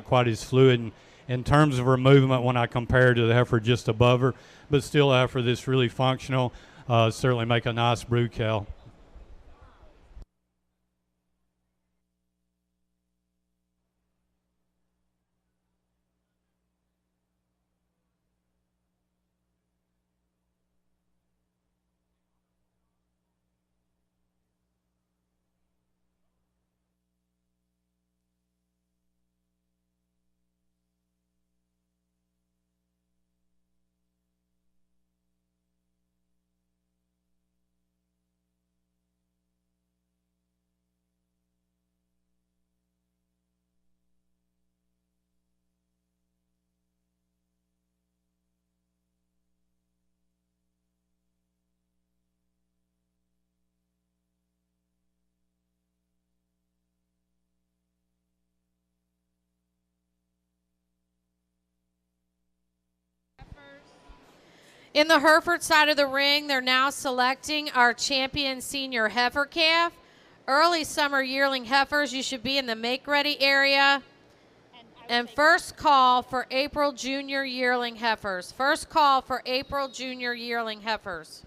quite as fluid in terms of her movement when I compare to the heifer just above her, but still a heifer that's really functional. Certainly make a nice brood cow. In the Hereford side of the ring, they're now selecting our champion senior heifer calf. Early summer yearling heifers, you should be in the make-ready area. And first call for April junior yearling heifers. First call for April junior yearling heifers.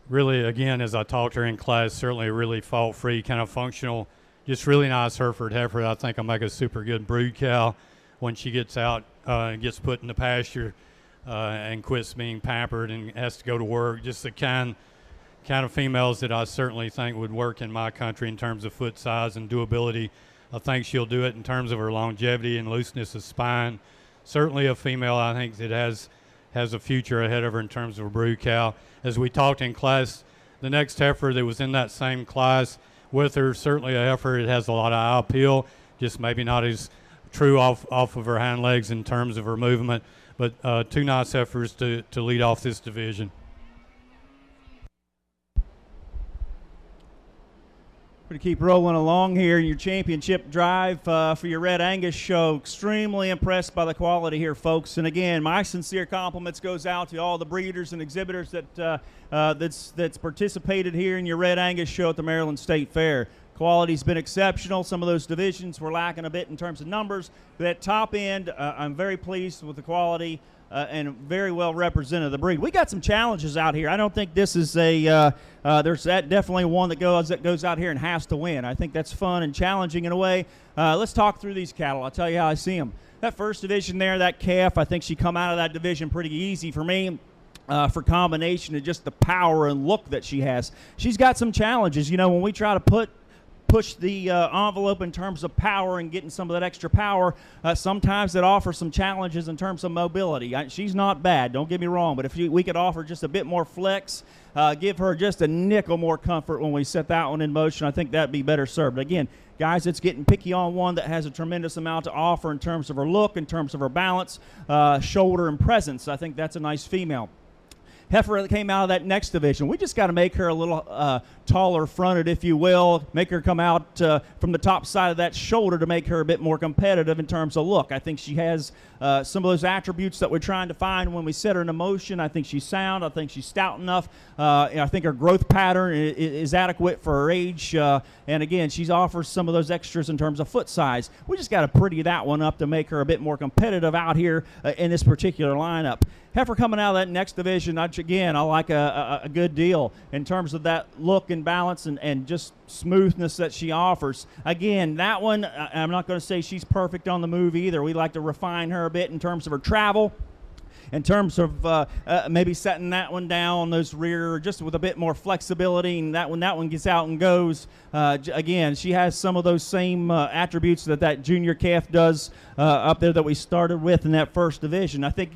Really, again, as I talked to her in class, certainly a really fault-free, kind of functional, just really nice Hereford heifer. I think will make a super good brood cow when she gets out and gets put in the pasture and quits being pampered and has to go to work. Just the kind of females that I certainly think would work in my country in terms of foot size and doability. I think she'll do it in terms of her longevity and looseness of spine. Certainly a female I think that has a future ahead of her in terms of a brood cow. As we talked in class, the next heifer that was in that same class with her, certainly a heifer that has a lot of eye appeal, just maybe not as true off of her hind legs in terms of her movement, but two nice heifers to lead off this division. We're going to keep rolling along here in your championship drive for your Red Angus show. Extremely impressed by the quality here, folks. And again, my sincere compliments goes out to all the breeders and exhibitors that's participated here in your Red Angus show at the Maryland State Fair. Quality's been exceptional. Some of those divisions were lacking a bit in terms of numbers. But at top end, I'm very pleased with the quality and very well represented the breed. We got some challenges out here. I don't think this is there's definitely one that goes out here and has to win. I think that's fun and challenging in a way. Let's talk through these cattle. I'll tell you how I see them. That first division there, that calf, I think she come out of that division pretty easy for me. For combination of just the power and look that she has. She's got some challenges. You know, when we try to push the envelope in terms of power and getting some of that extra power, sometimes it offers some challenges in terms of mobility. She's not bad, don't get me wrong, but if we could offer just a bit more flex, give her just a nickel more comfort when we set that one in motion, I think that'd be better served. But again, guys, it's getting picky on one that has a tremendous amount to offer in terms of her look, in terms of her balance, shoulder, and presence. I think that's a nice female. Heifer that came out of that next division, we just got to make her a little taller fronted, if you will, make her come out from the top side of that shoulder to make her a bit more competitive in terms of look. I think she has some of those attributes that we're trying to find when we set her into motion. I think she's sound. I think she's stout enough. I think her growth pattern is adequate for her age. And again, she offers some of those extras in terms of foot size. We just got to pretty that one up to make her a bit more competitive out here in this particular lineup. heifer coming out of that next division, again, I like a good deal in terms of that look and balance and just smoothness that she offers. Again, that one, I'm not going to say she's perfect on the move either. We like to refine her a bit in terms of her travel, in terms of maybe setting that one down on those rear just with a bit more flexibility, and that one gets out and goes. Again, she has some of those same attributes that junior calf does up there that we started with in that first division. I think,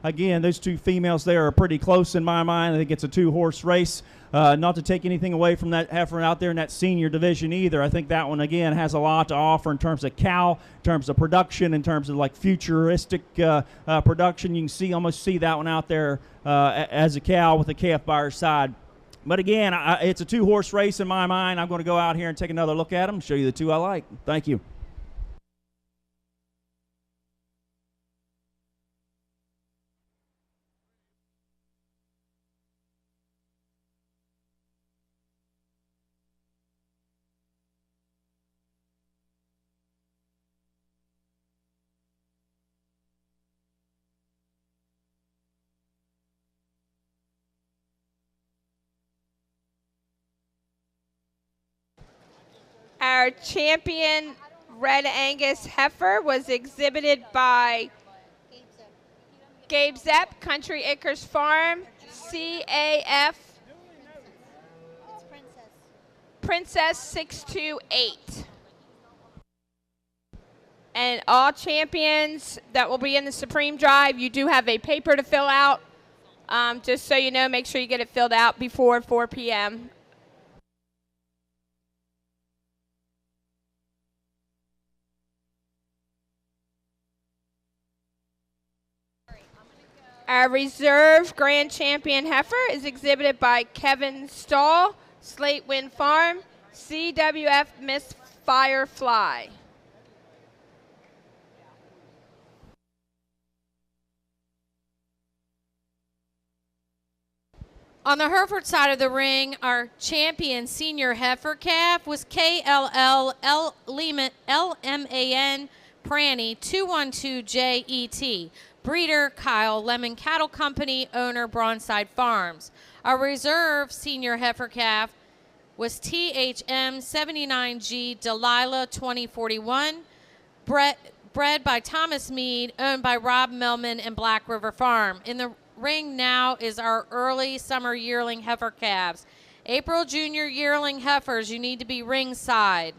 again, those two females there are pretty close in my mind. I think it's a 2-horse race. Not to take anything away from that heifer out there in that senior division either. I think that one, again, has a lot to offer in terms of cow, in terms of production, in terms of like futuristic production. You can almost see that one out there as a cow with a calf by her side. But again, it's a 2-horse race in my mind. I'm going to go out here and take another look at them, show you the two I like. Thank you. Our champion Red Angus heifer was exhibited by Gabe Zepp, Country Acres Farm, CAF Princess 628. And all champions that will be in the Supreme Drive, you do have a paper to fill out. Just so you know, make sure you get it filled out before 4 p.m. Our reserve grand champion heifer is exhibited by Kevin Stahl, Slate Wind Farm, CWF Miss Firefly. On the Hereford side of the ring, our champion senior heifer calf was KLL LMAN Pranny 212JET. Breeder Kyle Lemon Cattle Company, owner Bronside Farms. Our reserve senior heifer calf was THM 79G Delilah 2041, bred by Thomas Mead, owned by Rob Melman and Black River Farm. In the ring now is our early summer yearling heifer calves. April junior yearling heifers, you need to be ringside.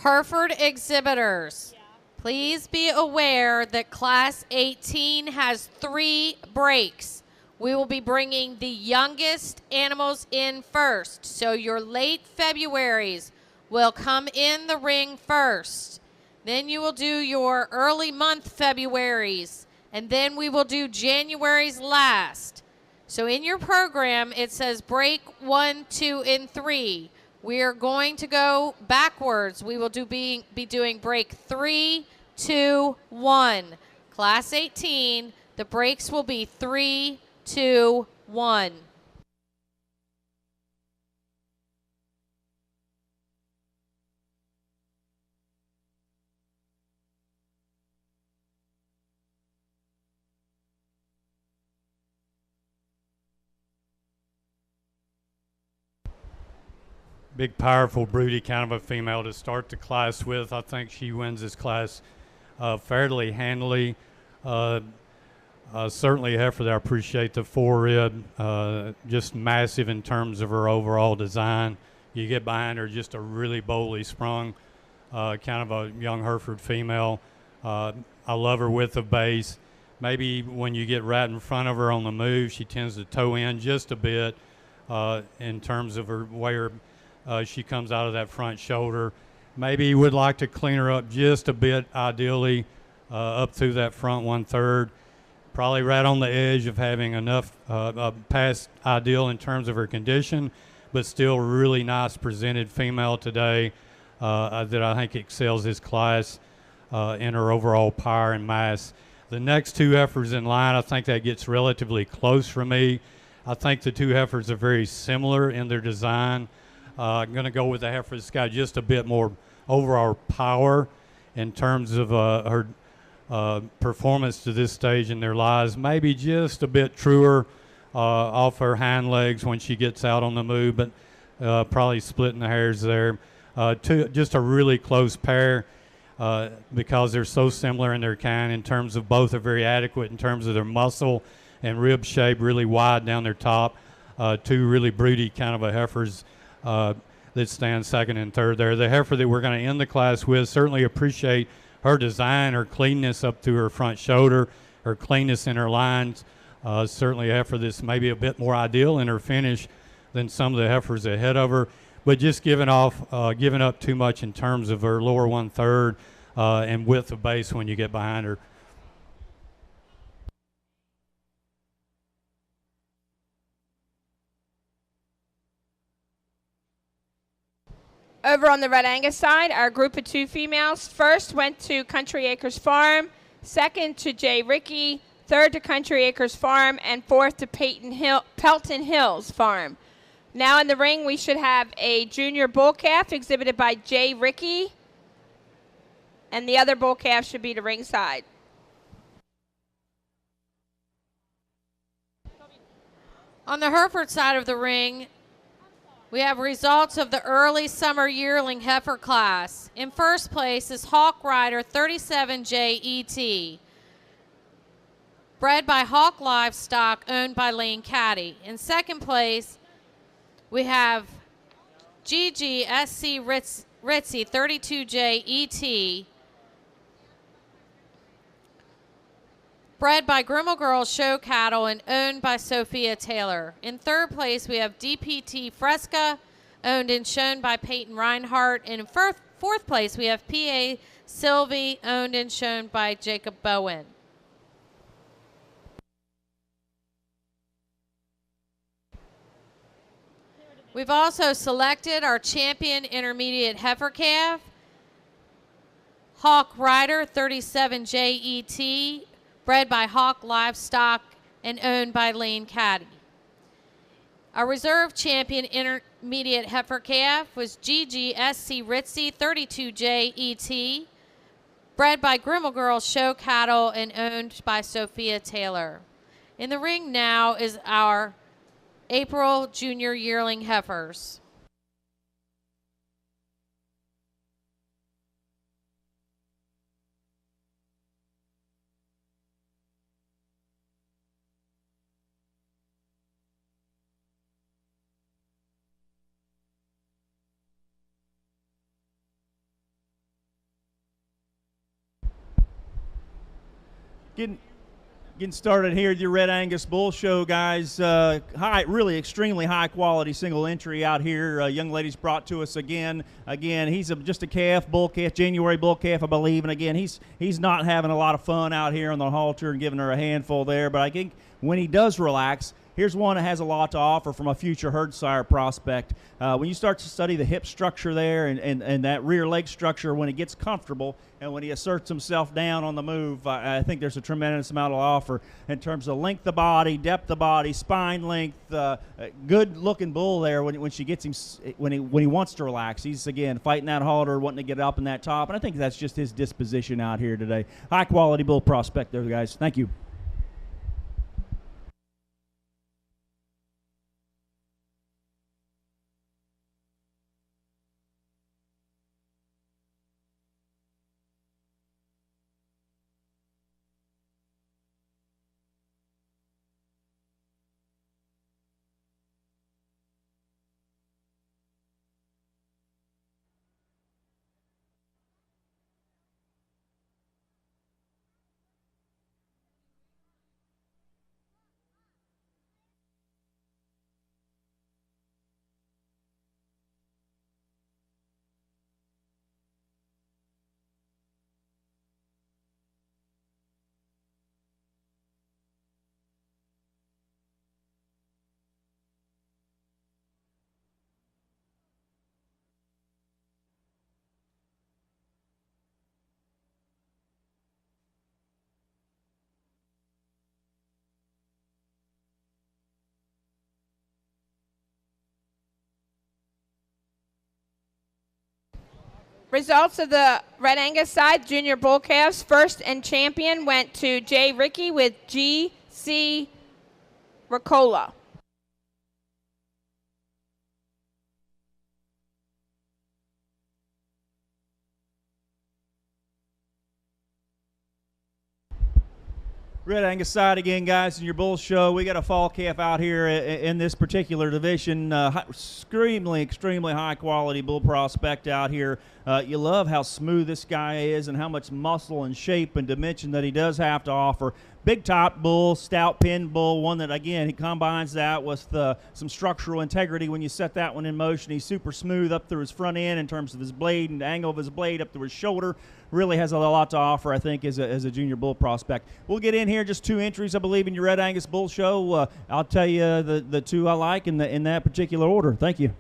Hereford exhibitors, please be aware that Class 18 has 3 breaks. We will be bringing the youngest animals in first, so your late Februaries will come in the ring first. Then you will do your early month Februaries, and then we will do January's last. So in your program, it says break 1, 2, and 3. We are going to go backwards. We will be doing break 3, 2, 1. Class 18, the breaks will be 3, 2, 1. Big, powerful, broody kind of a female to start the class with. I think she wins this class fairly handily. Certainly Hereford, I appreciate the forerib, just massive in terms of her overall design. You get behind her, just a really boldly sprung kind of a young Hereford female. I love her width of base. Maybe when you get right in front of her on the move, she tends to toe in just a bit in terms of her where she comes out of that front shoulder. Maybe you would like to clean her up just a bit, ideally up through that front 1/3. Probably right on the edge of having enough past ideal in terms of her condition, but still really nice presented female today that I think excels this class in her overall power and mass. The next two heifers in line, I think that gets relatively close for me. I think the two heifers are very similar in their design. I'm going to go with the heifer that's got just a bit more overall power in terms of her performance to this stage in their lives. Maybe just a bit truer off her hind legs when she gets out on the move, but probably splitting the hairs there. Just a really close pair because they're so similar in their kind in terms of both are very adequate in terms of their muscle and rib shape, really wide down their top. Two really broody kind of a heifers that stand second and third there. The heifer that we're going to end the class with, certainly appreciate her design, her cleanness up through her front shoulder, her cleanness in her lines. Certainly a heifer that's maybe a bit more ideal in her finish than some of the heifers ahead of her, but just giving up too much in terms of her lower 1/3 and width of base when you get behind her. Over on the Red Angus side, our group of two females first went to Country Acres Farm, second to J. Ricky, third to Country Acres Farm, and fourth to Pelton Hills Farm. Now in the ring, we should have a junior bull calf exhibited by J. Ricky, and the other bull calf should be to ringside. On the Hereford side of the ring, we have results of the early summer yearling heifer class. In first place is Hawk Rider 37JET, bred by Hawk Livestock, owned by Lane Caddy. In second place, we have GGSC Ritzy 32JET, bred by Grimmel Girls Show Cattle and owned by Sophia Taylor. In third place, we have DPT Fresca, owned and shown by Peyton Reinhardt. And in fourth place, we have PA Sylvie, owned and shown by Jacob Bowen. We've also selected our champion intermediate heifer calf, Hawk Rider 37JET, bred by Hawk Livestock and owned by Lane Caddy. Our reserve champion intermediate heifer calf was GGSC Ritzy 32JET, bred by Grimmel Girls Show Cattle and owned by Sophia Taylor. In the ring now is our April junior yearling heifers. Getting started here at your Red Angus Bull Show, guys. Really extremely high quality single entry out here. Young ladies brought to us again. He's just a calf, bull calf, January bull calf, I believe. And again, he's not having a lot of fun out here on the halter and giving her a handful there. But I think when he does relax, here's one that has a lot to offer from a future herd sire prospect. When you start to study the hip structure there and that rear leg structure, when he gets comfortable and when he asserts himself down on the move, I think there's a tremendous amount to offer in terms of length of body, depth of body, spine length. Good looking bull there when she gets him when he wants to relax. He's again fighting that halter, wanting to get up in that top, and I think that's just his disposition out here today. High quality bull prospect there, guys. Thank you. Results of the Red Angus side, junior bull calves, first and champion went to J. Ricky with G.C. Ricola. Red Angus side again, guys, in your bull show. We got a fall calf out here in this particular division. Extremely high quality bull prospect out here. You love how smooth this guy is and how much muscle and shape and dimension that he does have to offer. Big top bull, stout pin bull, one that, again, he combines that with some structural integrity when you set that one in motion. He's super smooth up through his front end in terms of his blade and the angle of his blade up through his shoulder. Really has a lot to offer, I think, as a junior bull prospect. We'll get in here, just 2 entries, I believe, in your Red Angus Bull Show. I'll tell you the 2 I like in that particular order. Thank you.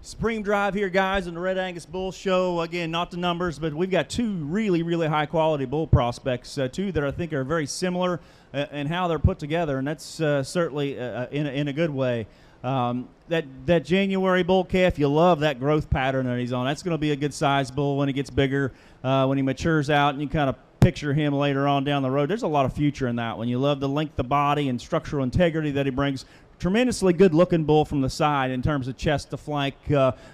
Supreme Drive here, guys, in the Red Angus Bull Show. Again, not the numbers, but we've got 2 really high-quality bull prospects, 2 that I think are very similar in how they're put together, and that's certainly in a good way. That January bull calf, you love that growth pattern that he's on. That's going to be a good-sized bull when he gets bigger, when he matures out, and you kind of picture him later on down the road. There's a lot of future in that one. You love the length of body and structural integrity that he brings. Tremendously good-looking bull from the side in terms of chest-to-flank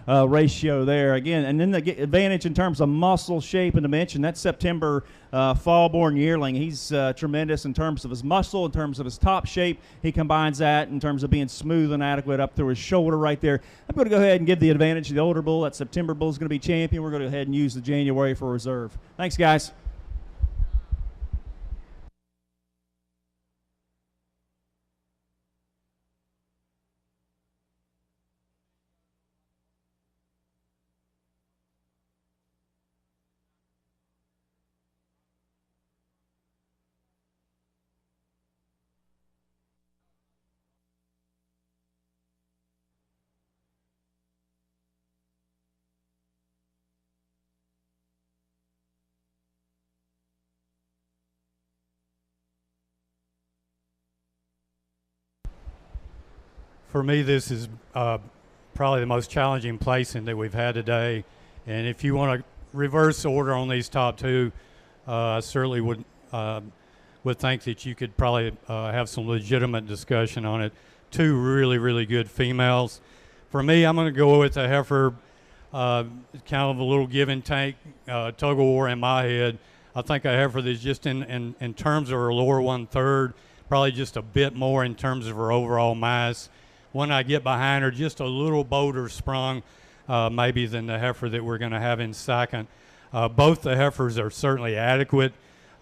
ratio there. Again, and then the advantage in terms of muscle, shape, and dimension, that September fall-born yearling, he's tremendous in terms of his muscle, in terms of his top shape. He combines that in terms of being smooth and adequate up through his shoulder right there. I'm going to go ahead and give the advantage to the older bull. That September bull is going to be champion. We're going to go ahead and use the January for reserve. Thanks, guys. For me, this is probably the most challenging placing that we've had today. And if you want to reverse order on these top 2, I certainly would think that you could probably have some legitimate discussion on it. 2 really good females. For me, I'm going to go with the Heifer, kind of a little give and take, tug of war in my head. I think a Heifer that's just in terms of her lower 1/3, probably just a bit more in terms of her overall mass. When I get behind her, just a little bolder sprung maybe than the Heifer that we're going to have in second. Both the Heifers are certainly adequate.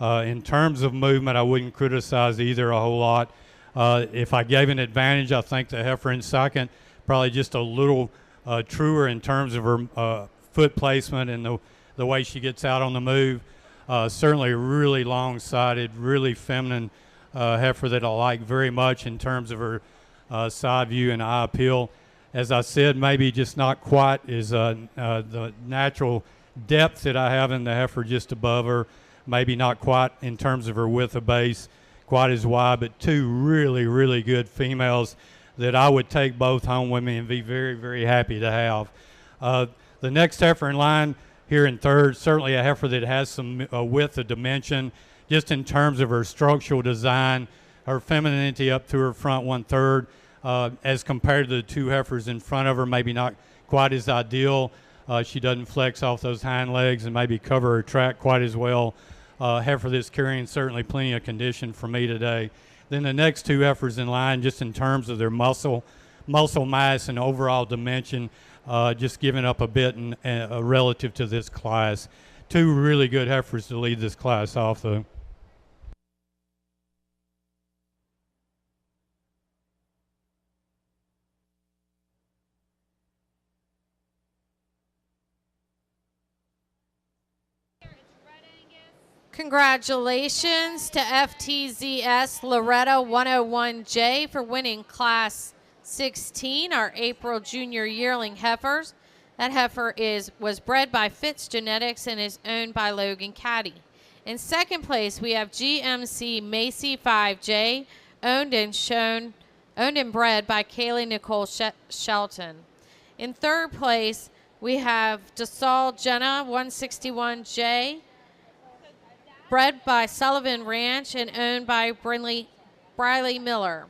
In terms of movement, I wouldn't criticize either a whole lot. If I gave an advantage, I think the Heifer in second, probably just a little truer in terms of her foot placement and the way she gets out on the move. Certainly really long-sided, really feminine Heifer that I like very much in terms of her side view and eye appeal. As I said, maybe just not quite as the natural depth that I have in the Heifer just above her. Maybe not quite in terms of her width of base, quite as wide, but 2 really good females that I would take both home with me and be very, very happy to have. The next heifer in line here in third, certainly a heifer that has some width of dimension, just in terms of her structural design, her femininity up through her front 1/3, as compared to the two heifers in front of her, maybe not quite as ideal. She doesn't flex off those hind legs and maybe cover her track quite as well. Heifer that's carrying certainly plenty of condition for me today. Then the next two heifers in line, just in terms of their muscle mass and overall dimension, just giving up a bit relative to this class. Two really good heifers to lead this class off, though. Congratulations to FTZS Loretta 101J for winning Class 16, our April Junior Yearling Heifers. That heifer was bred by Fitz Genetics and is owned by Logan Caddy. In second place, we have GMC Macy 5J, owned and bred by Kaylee Nicole Shelton. In third place, we have DeSaul Jenna 161J, bred by Sullivan Ranch and owned by Briley Miller.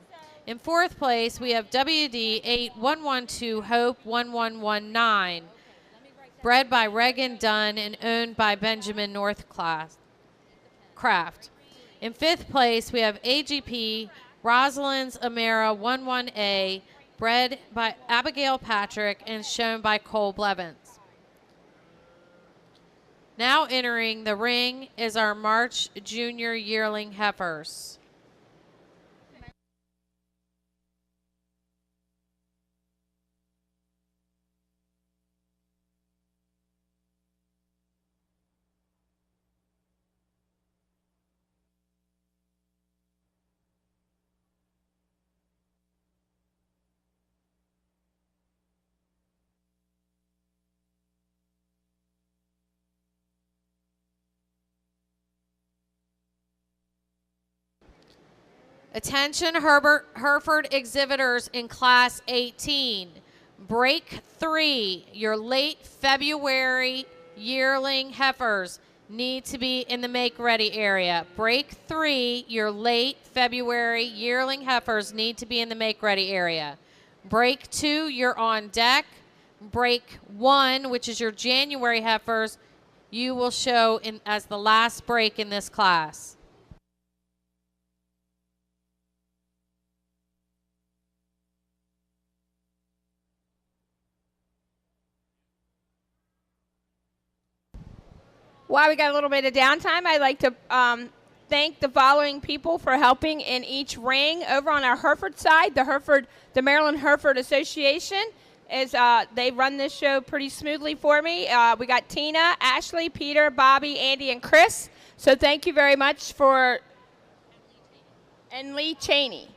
In fourth place, we have WD 8112 Hope 1119, bred by Reagan Dunn and owned by Benjamin Craft. In fifth place, we have AGP Rosalind's Amera 11A, bred by Abigail Patrick and shown by Cole Blevins. Now entering the ring is our March Junior Yearling Heifers. Attention Hereford exhibitors in Class 18. Break 3, your late February yearling heifers need to be in the make-ready area. Break 3, your late February yearling heifers need to be in the make-ready area. Break 2, you're on deck. Break 1, which is your January heifers, you will show as the last break in this class. While we got a little bit of downtime, I'd like to thank the following people for helping in each ring. Over on our Hereford side, the Maryland Hereford Association they run this show pretty smoothly for me. We got Tina, Ashley, Peter, Bobby, Andy, and Chris. So thank you very much and Lee Cheney.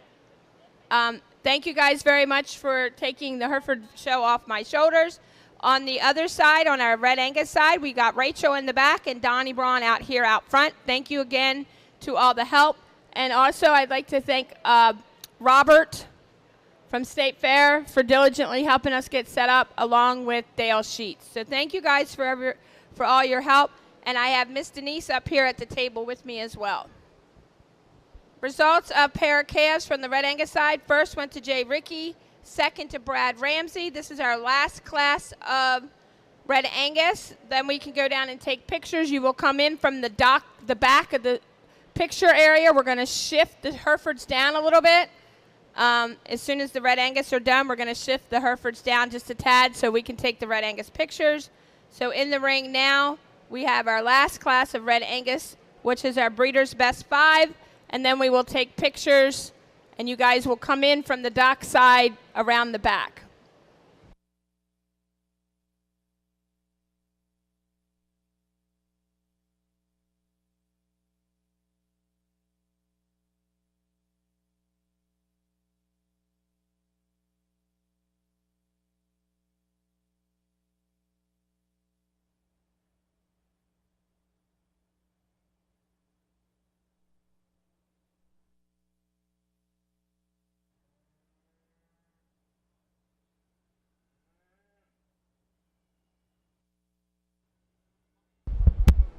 Thank you guys very much for taking the Hereford show off my shoulders. On the other side, on our Red Angus side, we got Rachel in the back and Donnie Braun out front. Thank you again to all the help. And also, I'd like to thank Robert from State Fair for diligently helping us get set up, along with Dale Sheets. So thank you guys for all your help. And I have Miss Denise up here at the table with me as well. Results of pair of calves from the Red Angus side. First went to Jay Rickey. Second to Brad Ramsey. This is our last class of Red Angus. Then we can go down and take pictures. You will come in from the back of the picture area. We're going to shift the Herefords down a little bit. As soon as the Red Angus are done, we're going to shift the Herefords down just a tad so we can take the Red Angus pictures. So in the ring now, we have our last class of Red Angus, which is our Breeders' Best 5. And then we will take pictures, and you guys will come in from the dock side around the back.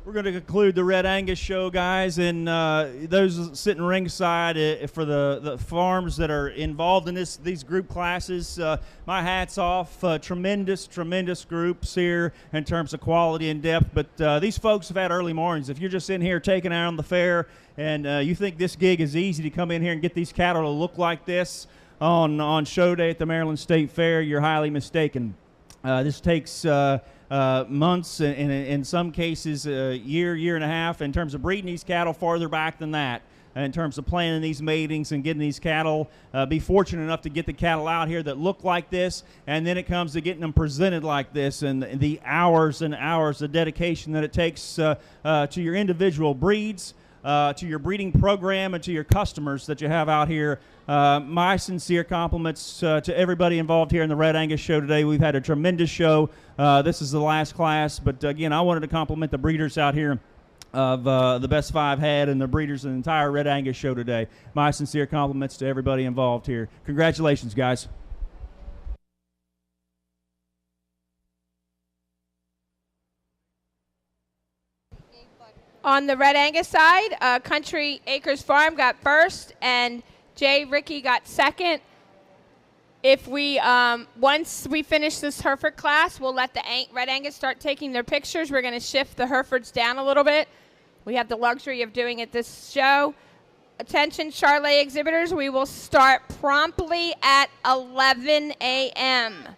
We're going to conclude the Red Angus show, guys, and those sitting ringside for the farms that are involved in these group classes, my hat's off. Tremendous groups here in terms of quality and depth, but these folks have had early mornings. If you're just in here taking out on the fair and you think this gig is easy to come in here and get these cattle to look like this on show day at the Maryland State Fair, you're highly mistaken. This takes months, and in some cases a year and a half in terms of breeding these cattle, farther back than that in terms of planning these matings and getting these cattle, be fortunate enough to get the cattle out here that look like this, and then it comes to getting them presented like this, and the hours and hours of dedication that it takes to your individual breeds, to your breeding program, and to your customers that you have out here. My sincere compliments to everybody involved here in the Red Angus show today. We've had a tremendous show. This is the last class, but again, I wanted to compliment the breeders out here of the Best Five Head and the breeders of the entire Red Angus show today. My sincere compliments to everybody involved here. Congratulations, guys. On the Red Angus side, Country Acres Farm got first, and Jay Ricky got second. If we once we finish this Hereford class, we'll let the Red Angus start taking their pictures. We're going to shift the Herefords down a little bit. We have the luxury of doing it this show. Attention, Charlet exhibitors, we will start promptly at 11 a.m.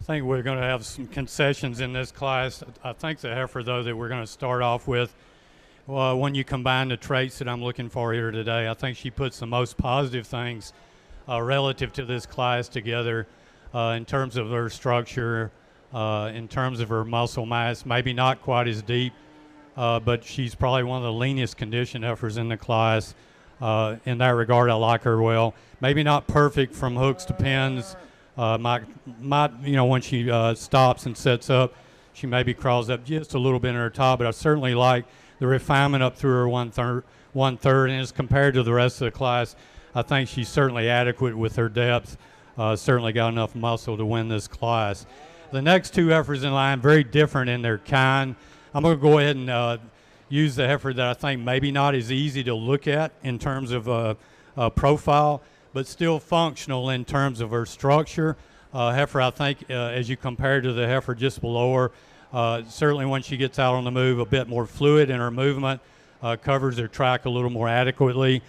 I think we're going to have some concessions in this class. I think the heifer, though, that we're going to start off with, when you combine the traits that I'm looking for here today, I think she puts the most positive things relative to this class together in terms of her structure, in terms of her muscle mass, maybe not quite as deep, but she's probably one of the leanest condition heifers in the class. In that regard, I like her well. Maybe not perfect from hooks to pins. When she stops and sets up, she maybe crawls up just a little bit in her top, but I certainly like the refinement up through her one third, and as compared to the rest of the class, I think she's certainly adequate with her depth, certainly got enough muscle to win this class. The next two heifers in line, very different in their kind. I'm going to go ahead and use the heifer that I think maybe not as easy to look at in terms of profile, but still functional in terms of her structure. Heifer, I think, as you compare to the heifer just below her, Certainly when she gets out on the move, a bit more fluid in her movement, covers her track a little more adequately,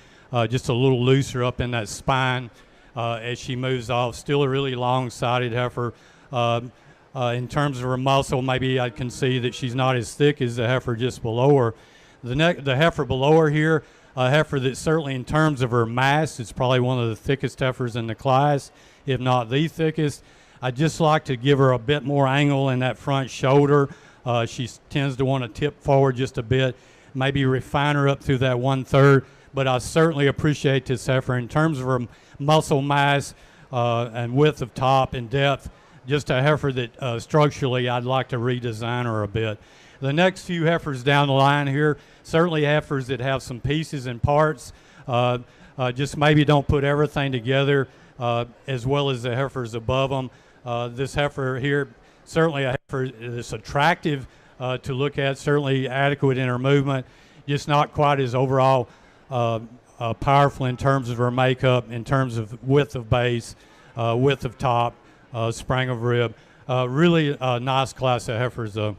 just a little looser up in that spine as she moves off. Still a really long-sided heifer. In terms of her muscle, maybe I can see that she's not as thick as the heifer just below her. The heifer below her here, a heifer that certainly in terms of her mass is probably one of the thickest heifers in the class, if not the thickest. I'd just like to give her a bit more angle in that front shoulder. She tends to want to tip forward just a bit, maybe refine her up through that 1/3, but I certainly appreciate this heifer in terms of her muscle mass and width of top and depth. Just a heifer that structurally I'd like to redesign her a bit. The next few heifers down the line here, certainly heifers that have some pieces and parts, just maybe don't put everything together as well as the heifers above them. This heifer here, certainly a heifer that's attractive to look at, certainly adequate in her movement, just not quite as overall powerful in terms of her makeup, in terms of width of base, width of top, spring of rib. Really a nice class of heifers though.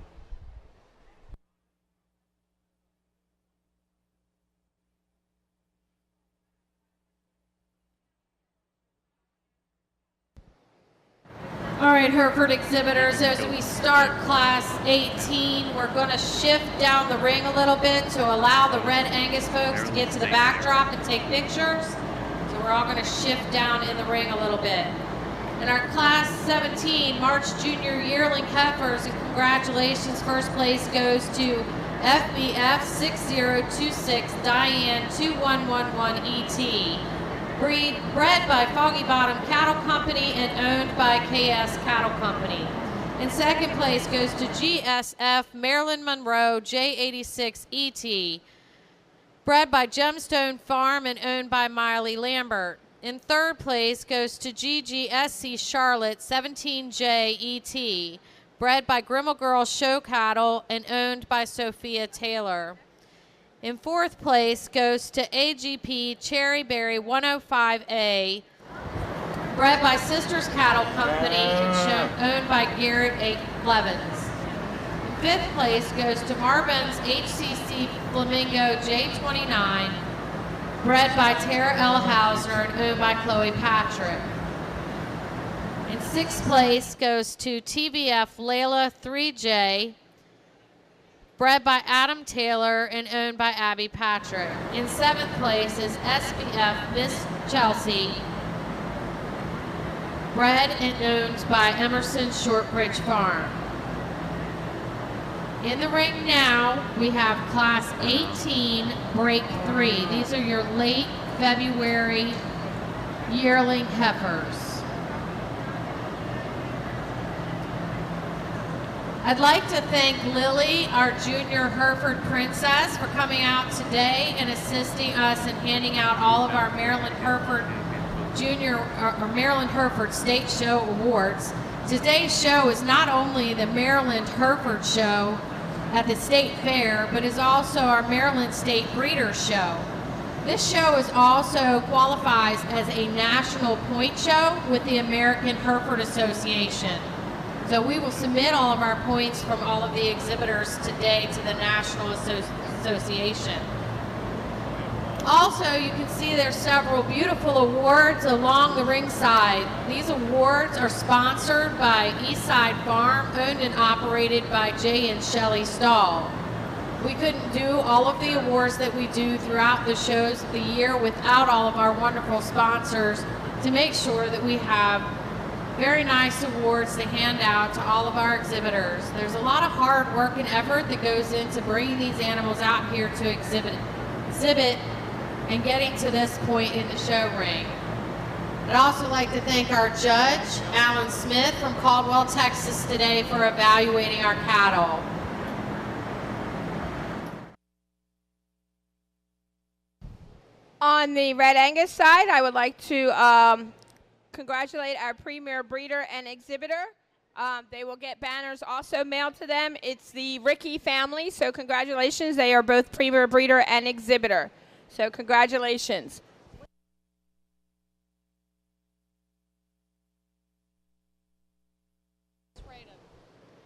All right, Hereford exhibitors, as we start class 18, we're going to shift down the ring a little bit to allow the Red Angus folks to get to the backdrop and take pictures. So we're all going to shift down in the ring a little bit. And our class 17 March Junior Yearling Heifers, and congratulations, first place goes to FBF 6026 Diane 2111 ET. Bred by Foggy Bottom Cattle Company and owned by KS Cattle Company. And second place goes to GSF Marilyn Monroe J86 ET. Bred by Gemstone Farm and owned by Miley Lambert. In third place goes to GGSC Charlotte 17J ET. Bred by Grimmel Girl Show Cattle and owned by Sophia Taylor. In fourth place goes to AGP Cherryberry 105A, bred by Sisters Cattle Company and owned by Garrett A. Blevins. In fifth place goes to Marvin's HCC Flamingo J29, bred by Tara L. Hauser and owned by Chloe Patrick. In sixth place goes to TBF Layla 3J, bred by Adam Taylor and owned by Abby Patrick. In seventh place is SBF Miss Chelsea, bred and owned by Emerson Shortbridge Farm. In the ring now, we have class 18, break 3. These are your late February yearling heifers. I'd like to thank Lily, our junior Hereford princess, for coming out today and assisting us in handing out all of our Maryland Hereford Maryland Hereford State Show awards. Today's show is not only the Maryland Hereford Show at the State Fair, but is also our Maryland State Breeder Show. This show is also qualifies as a national point show with the American Hereford Association. So we will submit all of our points from all of the exhibitors today to the National Association. Also, you can see there's several beautiful awards along the ringside. These awards are sponsored by Eastside Farm, owned and operated by Jay and Shelley Stahl. We couldn't do all of the awards that we do throughout the shows of the year without all of our wonderful sponsors to make sure that we have very nice awards to hand out to all of our exhibitors. There's a lot of hard work and effort that goes into bringing these animals out here to exhibit and getting to this point in the show ring. I'd also like to thank our judge, Alan Smith from Caldwell, Texas today for evaluating our cattle. On the Red Angus side, I would like to congratulate our premier breeder and exhibitor. They will get banners also mailed to them. It's the Ricky family, so congratulations. They are both premier breeder and exhibitor. So congratulations.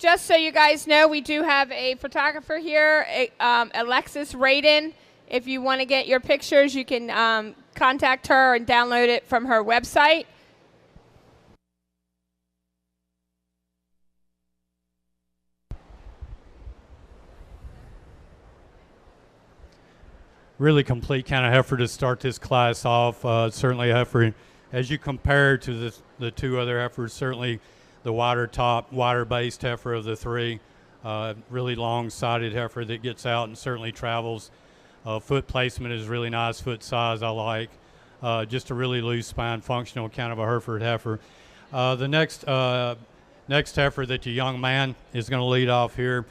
just so you guys know, we do have a photographer here, Alexis Radin. If you want to get your pictures, you can contact her and download it from her website. Really complete kind of heifer to start this class off. Certainly a heifer, as you compare to the two other heifers, certainly the wider top, wider based heifer of the three. Really long-sided heifer that gets out and certainly travels. Foot placement is really nice, foot size I like. Just a really loose spine, functional kind of a Hereford heifer. The next heifer that the young man is going to lead off here,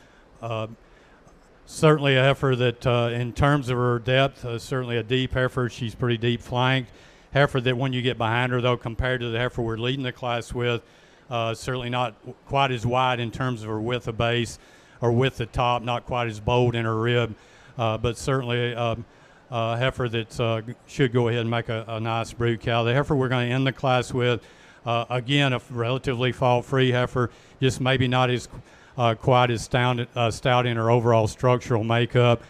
certainly a heifer that in terms of her depth, certainly a deep heifer. She's pretty deep flanked. Heifer that when you get behind her, though, compared to the heifer we're leading the class with, certainly not quite as wide in terms of her width of base or width of top, not quite as bold in her rib, but certainly a heifer that should go ahead and make a nice brood cow. The heifer we're going to end the class with, again, a relatively fault-free heifer, just maybe not as quite as stout in her overall structural makeup,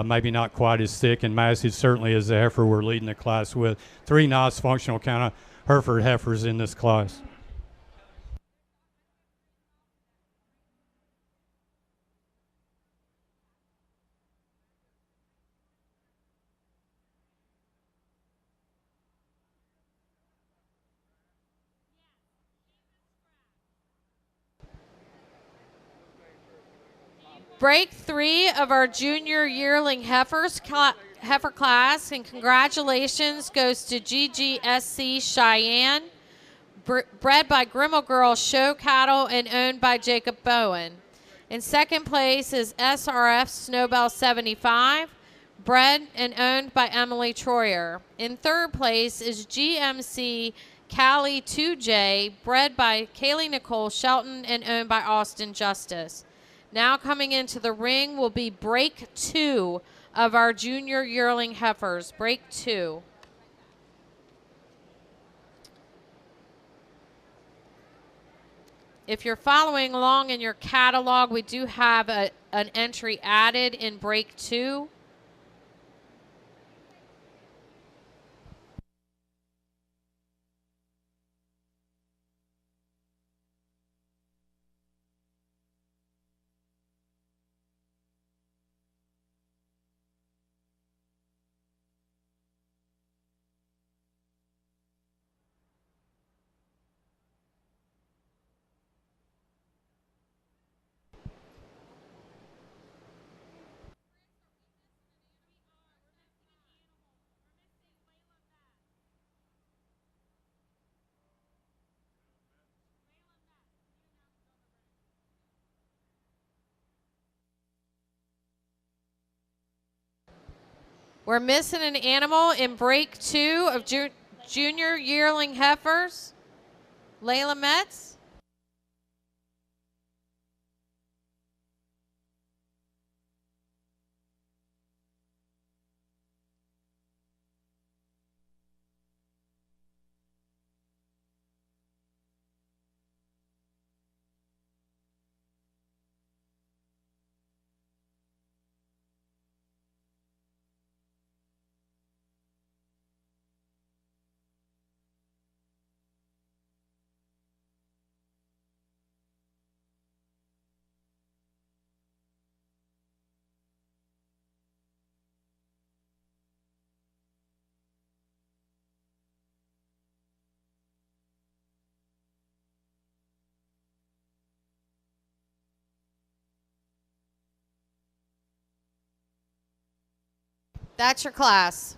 maybe not quite as thick and massive, certainly as the heifer we're leading the class with. Three nice functional kind of Hereford heifers in this class. Break 3 of our junior yearling heifer class, and congratulations goes to GGSC Cheyenne, bred by Grimmel Girl Show Cattle and owned by Jacob Bowen. In second place is SRF Snowbell 75, bred and owned by Emily Troyer. In third place is GMC Cali 2J, bred by Kaylee Nicole Shelton and owned by Austin Justice. Now coming into the ring will be break 2 of our junior yearling heifers. Break 2. If you're following along in your catalog, we do have an entry added in break 2. We're missing an animal in break 2 of junior yearling heifers. Layla Metz. That's your class.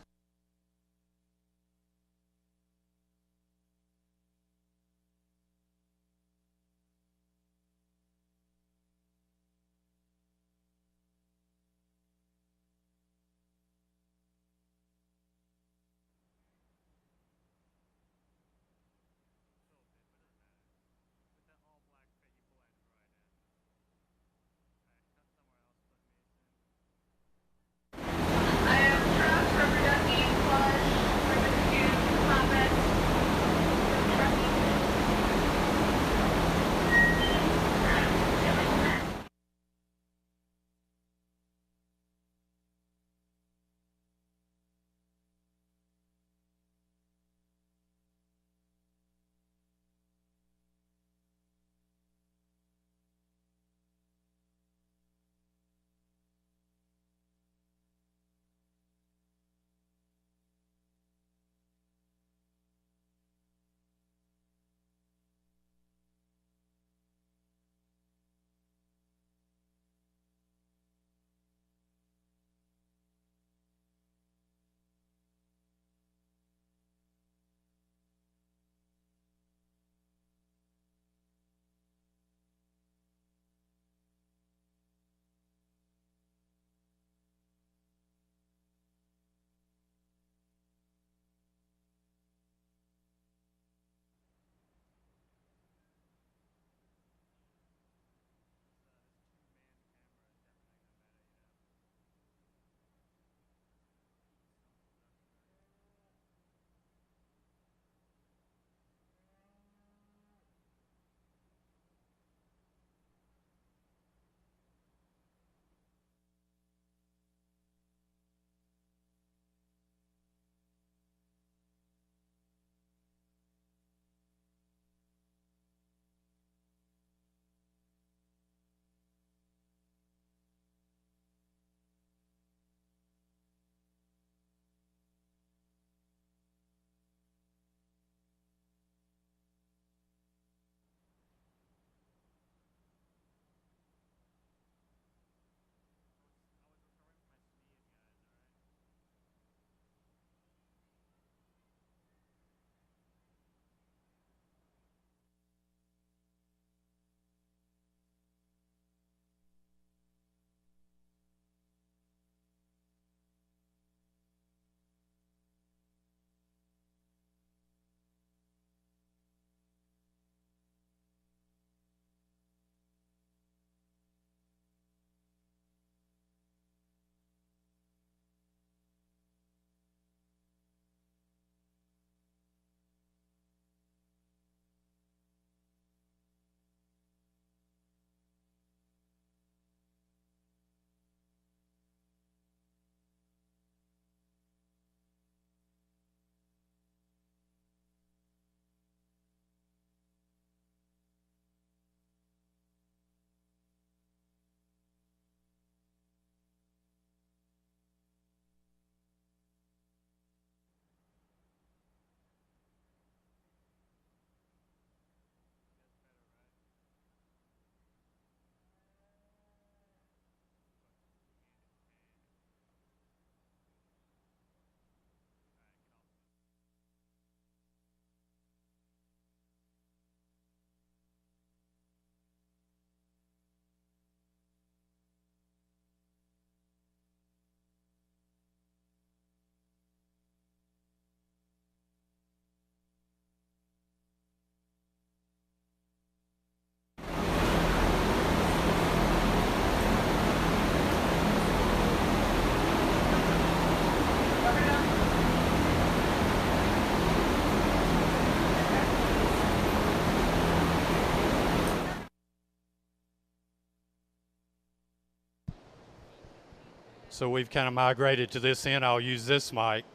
So we've kind of migrated to this end. I'll use this mic.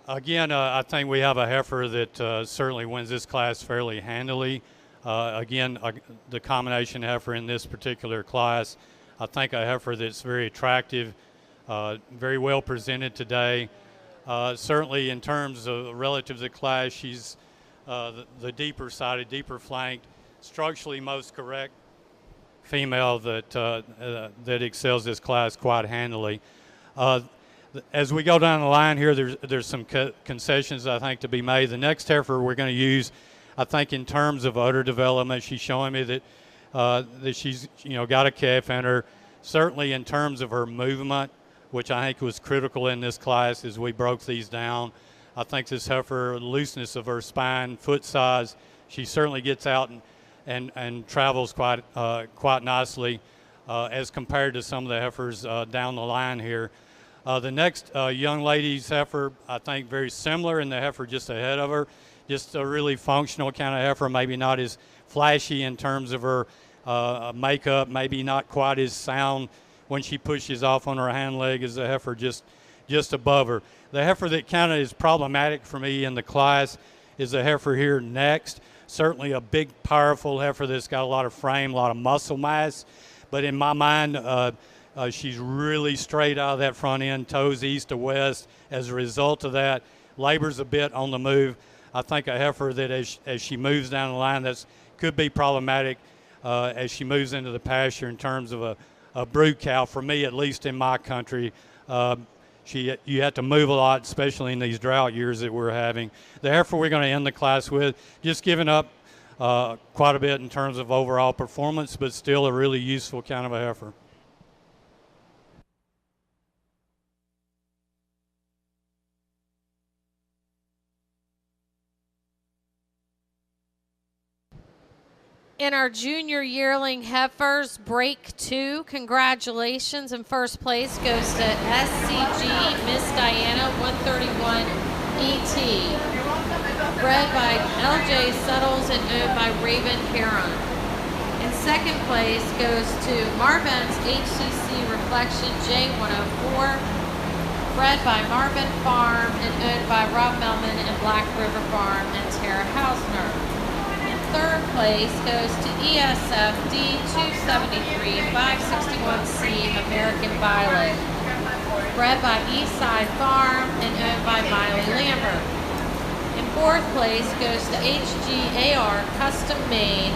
Again, I think we have a heifer that certainly wins this class fairly handily. The combination heifer in this particular class, I think a heifer that's very attractive, very well presented today. Certainly in terms of relative to the class, she's the deeper sided, deeper flanked, structurally most correct female that excels this class quite handily. As we go down the line here, there's some concessions I think to be made. The next heifer we're going to use, I think in terms of udder development, she's showing me that she's got a calf in her. Certainly in terms of her movement, which I think was critical in this class as we broke these down. I think this heifer, looseness of her spine, foot size, she certainly gets out and travels quite nicely as compared to some of the heifers down the line here. The next young lady's heifer, I think very similar in the heifer just ahead of her. Just a really functional kind of heifer, maybe not as flashy in terms of her makeup, maybe not quite as sound when she pushes off on her hind leg as the heifer just above her. The heifer that kind of is problematic for me in the class is the heifer here next. Certainly a big, powerful heifer that's got a lot of frame, a lot of muscle mass. But in my mind, she's really straight out of that front end, toes east to west. As a result of that, labors a bit on the move. I think a heifer that as she moves down the line, that could be problematic as she moves into the pasture in terms of a brood cow. For me, at least in my country, you have to move a lot, especially in these drought years that we're having. The heifer we're going to end the class with, just giving up quite a bit in terms of overall performance, but still a really useful kind of a heifer. In our junior yearling heifers, break 2, congratulations. In first place goes to SCG Miss Diana 131 ET. Bred by LJ Settles and owned by Raven Heron. In second place goes to Marvin's HCC Reflection J104. Bred by Marvin Farm and owned by Rob Melman and Black River Farm and Tara Hausner. Third place goes to ESF D273 561C American Violet, bred by Eastside Farm and owned by Miley Lambert. In fourth place goes to HGAR Custom Made,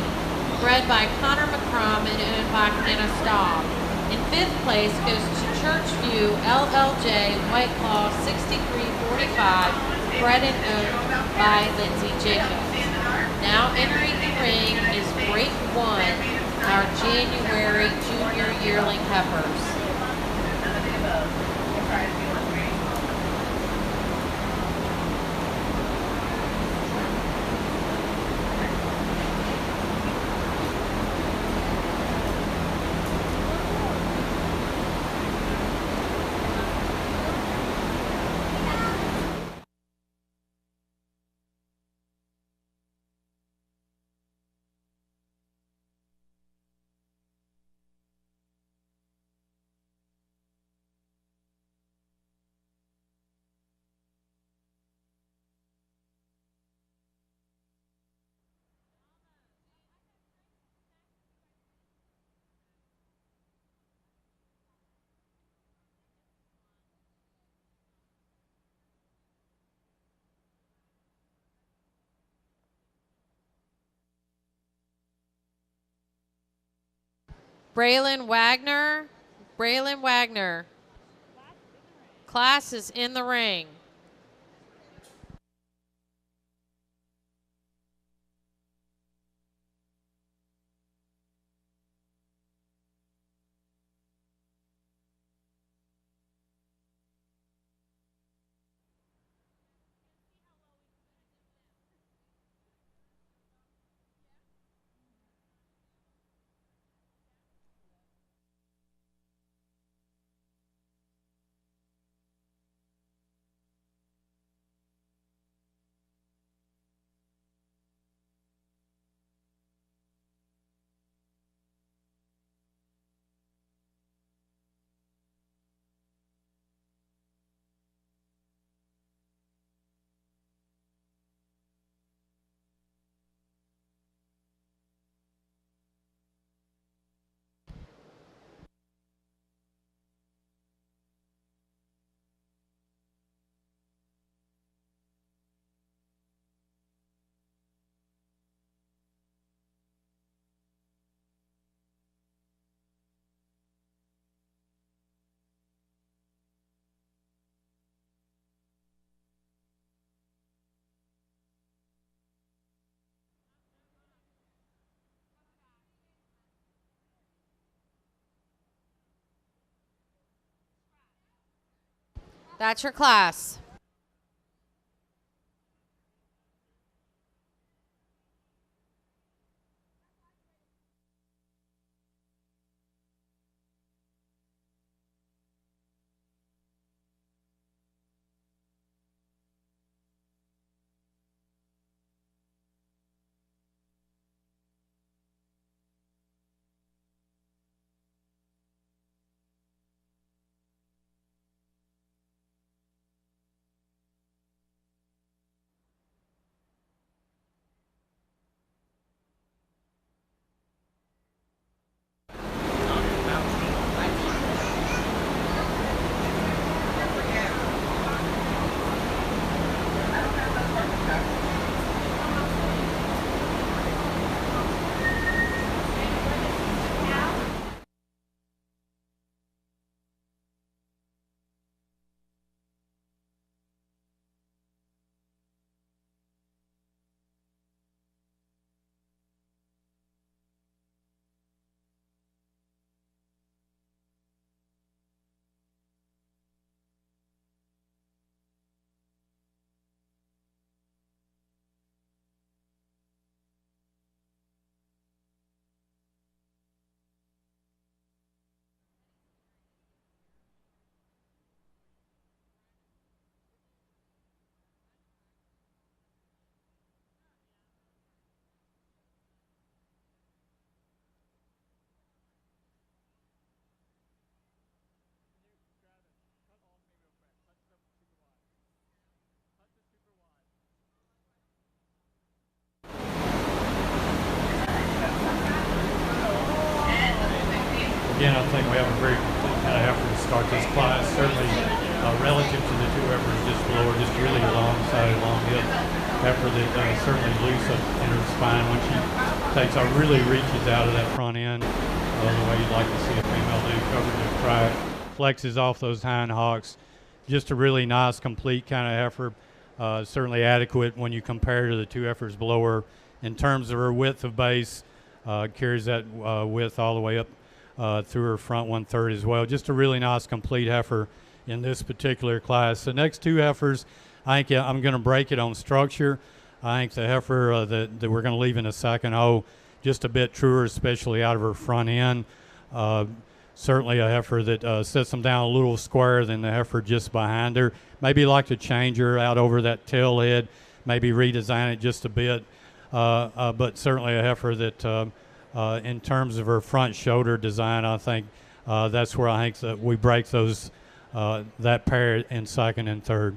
bred by Connor McCrum and owned by Hannah Staub. In fifth place goes to Churchview LLJ White Claw 6345, bred and owned by Lindsay Jacobs. Now entering the ring is break 1, our January junior yearling heifers. Braylon Wagner. Class is in the ring. That's your class. Again, I think we have a very complete kind of effort to start this class. Certainly, relative to the two heifers just below her, just really long-sided, long hip heifer that certainly loose up in her spine when she takes off, really reaches out of that front end the way you'd like to see a female do, covers her crack, flexes off those hind hocks. Just a really nice, complete kind of heifer. Certainly adequate when you compare to the two heifers below her in terms of her width of base. Carries that width all the way up through her front 1/3 as well. Just a really nice complete heifer in this particular class. The next two heifers, I think I'm going to break it on structure. I think the heifer that we're going to leave in the second hole, just a bit truer, especially out of her front end. Certainly a heifer that sets them down a little squarer than the heifer just behind her. Maybe like to change her out over that tail head, maybe redesign it just a bit. But certainly a heifer that in terms of her front shoulder design, I think that's where I think that we break those that pair in second and third.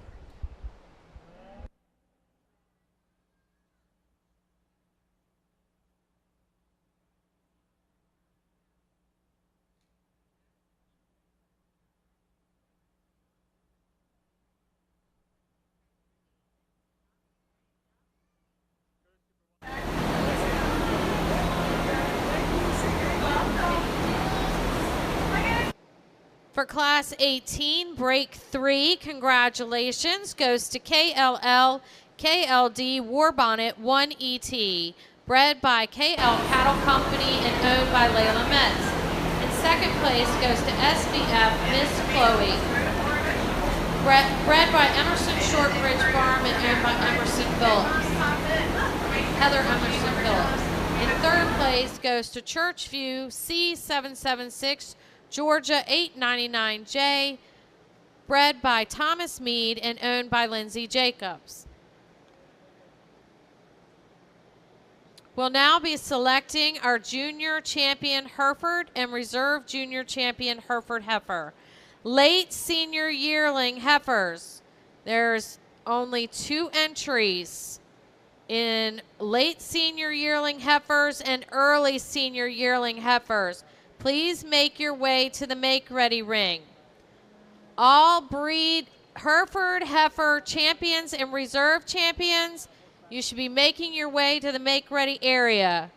For Class 18, break 3, congratulations, goes to KLL KLD Warbonnet 1ET, bred by KL Cattle Company and owned by Layla Metz. In second place goes to SBF Miss Chloe, bred by Emerson Shortbridge Farm and owned by Emerson Phillips, Heather Emerson Phillips. In third place goes to Churchview C776 Georgia 899J, bred by Thomas Mead and owned by Lindsay Jacobs. We'll now be selecting our junior champion Hereford and reserve junior champion Hereford heifer. Late senior yearling heifers. There's only 2 entries in late senior yearling heifers and early senior yearling heifers. Please make your way to the make-ready ring. All breed Hereford heifer champions and reserve champions, you should be making your way to the make-ready area.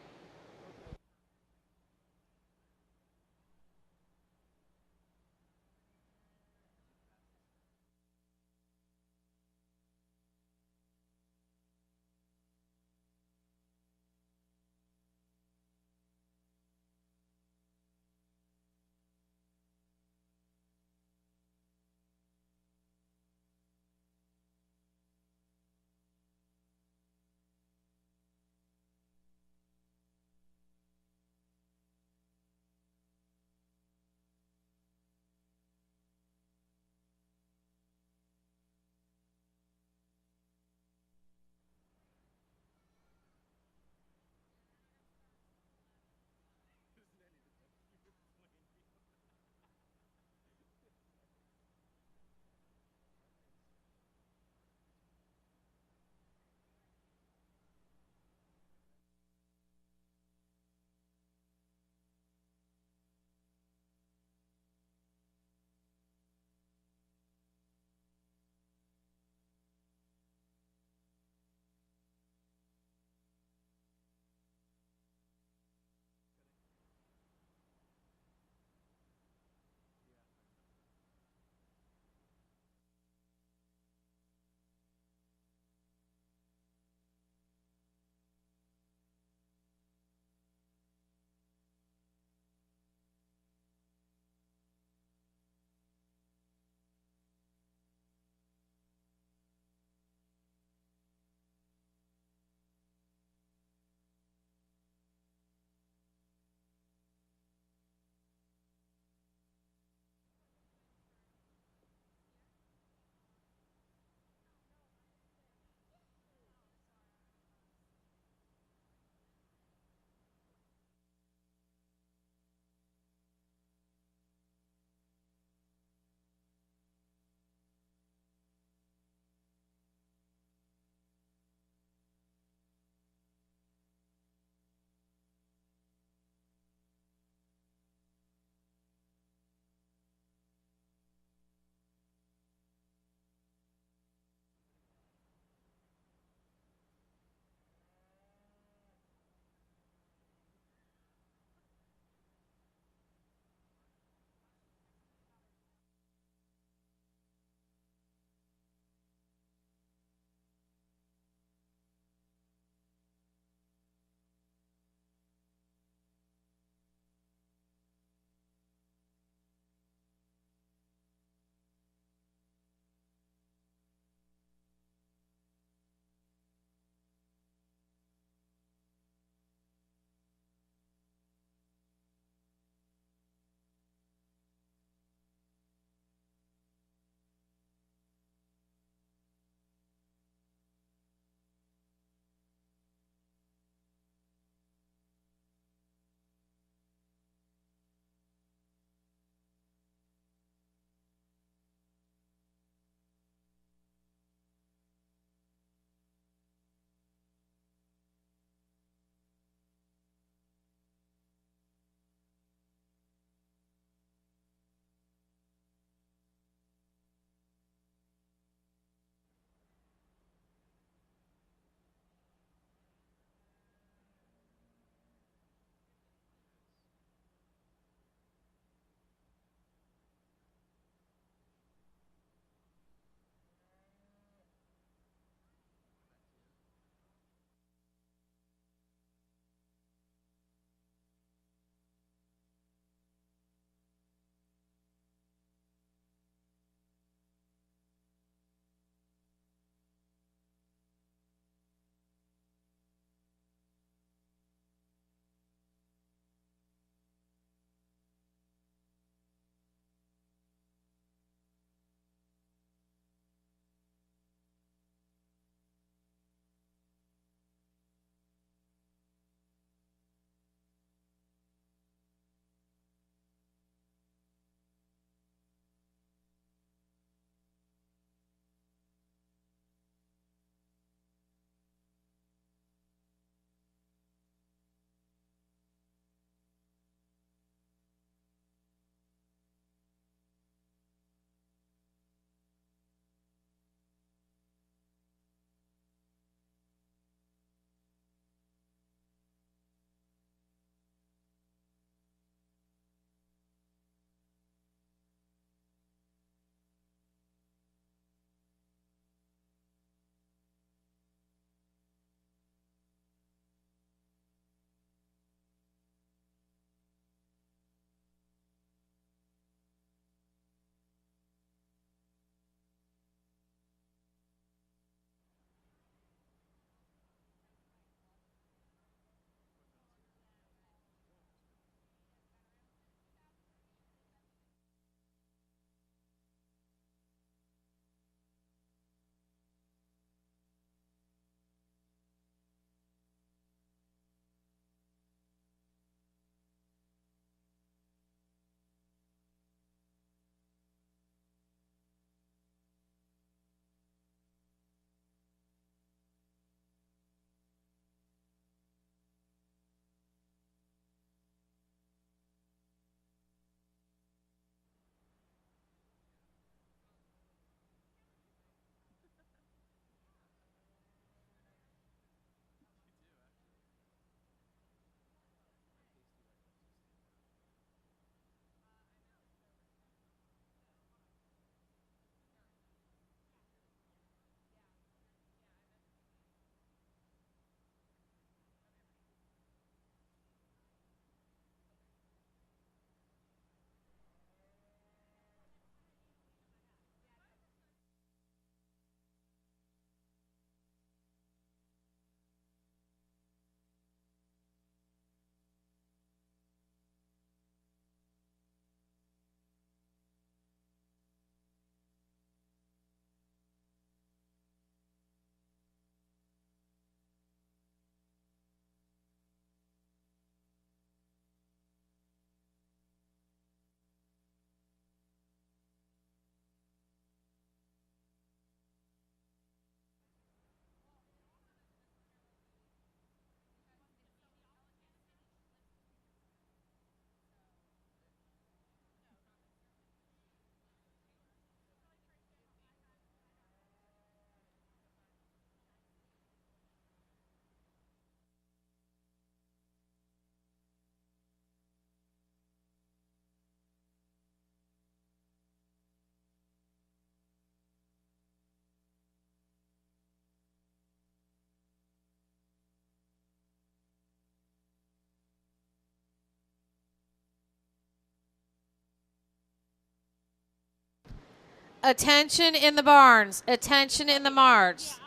Attention in the barns. Attention in the marts.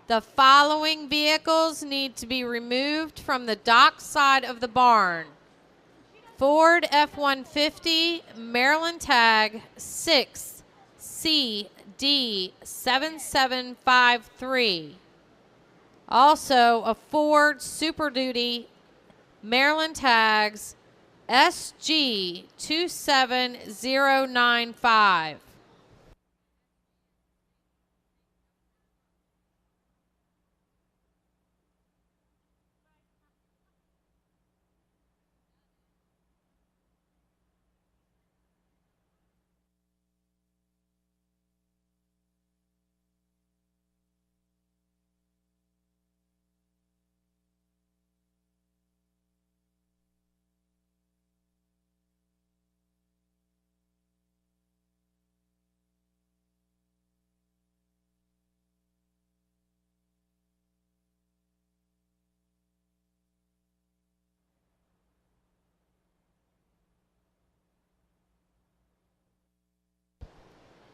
The following vehicles need to be removed from the dock side of the barn. Ford F-150, Maryland tag 6CD7753. Also, a Ford Super Duty, Maryland tags SG27095.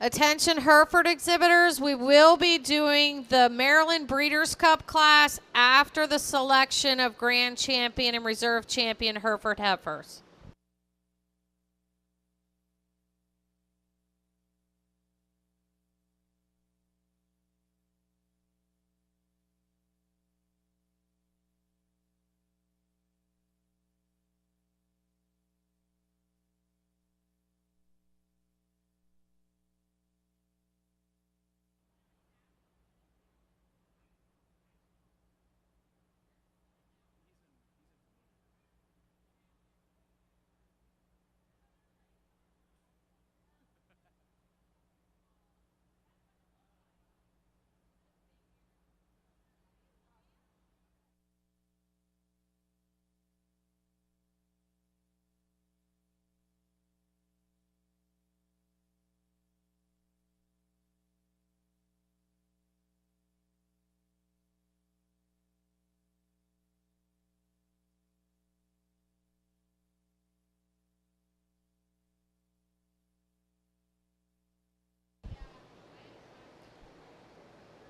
Attention Hereford exhibitors, we will be doing the Maryland Breeders' Cup class after the selection of Grand Champion and Reserve Champion Hereford heifers.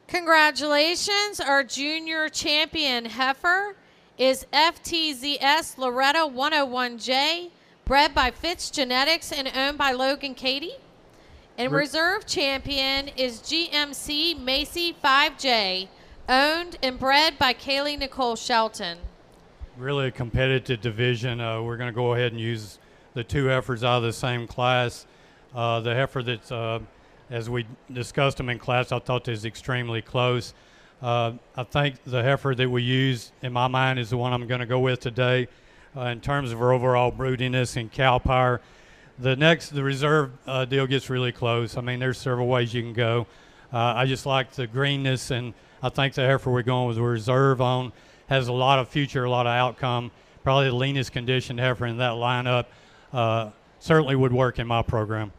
Congratulations, our junior champion heifer is FTZS Loretta 101J, bred by Fitz Genetics and owned by Logan Cady. And reserve champion is GMC Macy 5J, owned and bred by Kaylee Nicole Shelton. Really a competitive division. We're going to go ahead and use the two heifers out of the same class. The heifer that's as we discussed them in class, I thought is extremely close. I think the heifer that we use, in my mind, is the one I'm going to go with today in terms of her overall broodiness and cow power. The reserve deal gets really close. I mean, there's several ways you can go. I just like the greenness, and I think the heifer we're going with reserve on has a lot of future, a lot of outcome. Probably the leanest conditioned heifer in that lineup. Certainly would work in my program.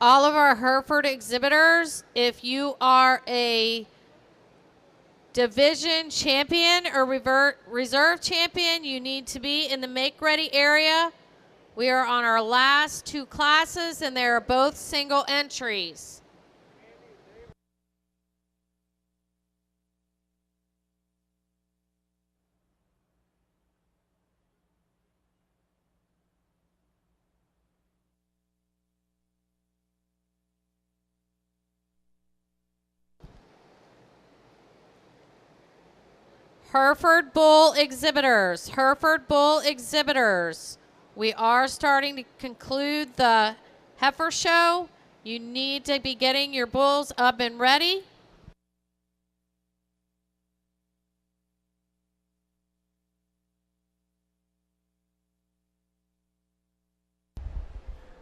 All of our Hereford exhibitors, if you are a division champion or reserve champion, you need to be in the make-ready area. We are on our last two classes, and they are both single entries. Hereford Bull exhibitors. Hereford Bull exhibitors. We are starting to conclude the Heifer show. You need to be getting your bulls up and ready.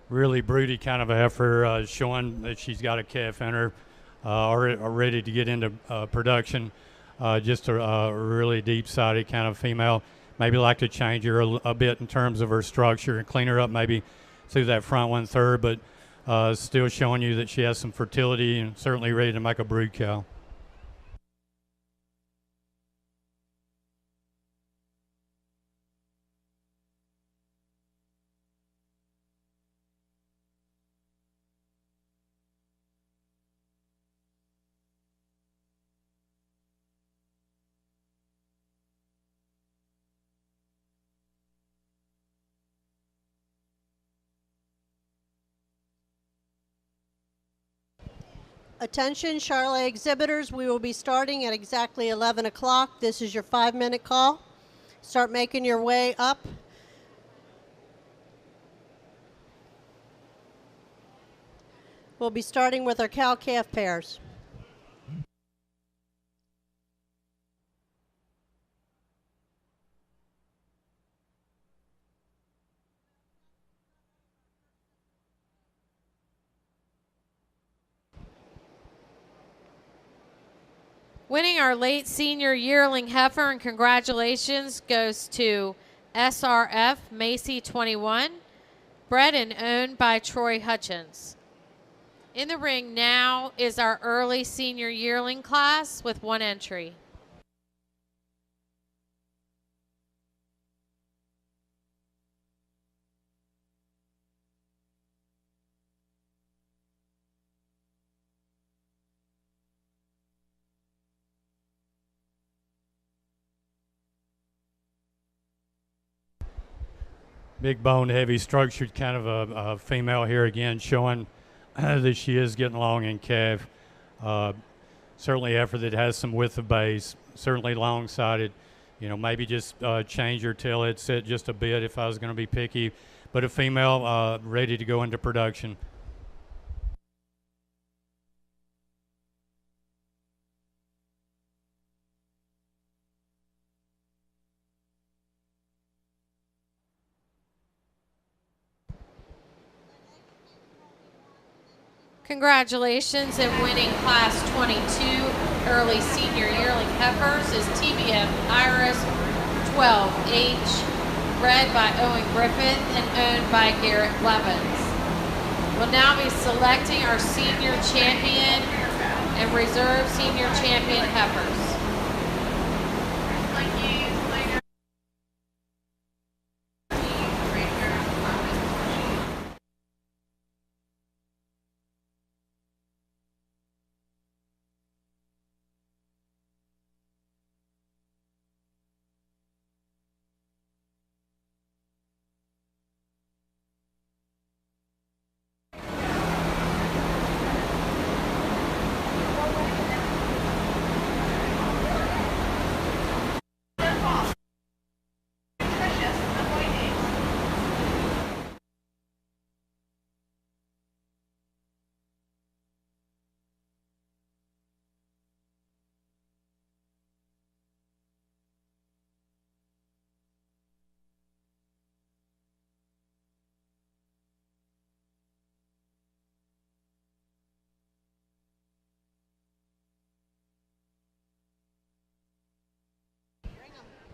Really broody kind of a heifer, showing that she's got a calf in her, ready to get into production. Just a really deep-sided kind of female. Maybe like to change her a bit in terms of her structure and clean her up maybe through that front 1/3, but still showing you that she has some fertility and certainly ready to make a brood cow. Attention, Charlotte exhibitors, we will be starting at exactly 11 o'clock. This is your 5-minute call. Start making your way up. We'll be starting with our cow-calf pairs. Winning our late senior yearling heifer, and congratulations, goes to SRF Macy 21, bred and owned by Troy Hutchins. In the ring now is our early senior yearling class with 1 entry. Big bone, heavy structured kind of a female here again, showing that she is getting along in calf. Certainly heifer that has some width of base, certainly long-sided. You know, maybe just change her tail head set just a bit if I was going to be picky. But a female ready to go into production. Congratulations in winning Class 22 early senior yearling heifers is TBF Iris 12H, bred by Owen Griffith and owned by Garrett Blevins. We'll now be selecting our senior champion and reserve senior champion heifers.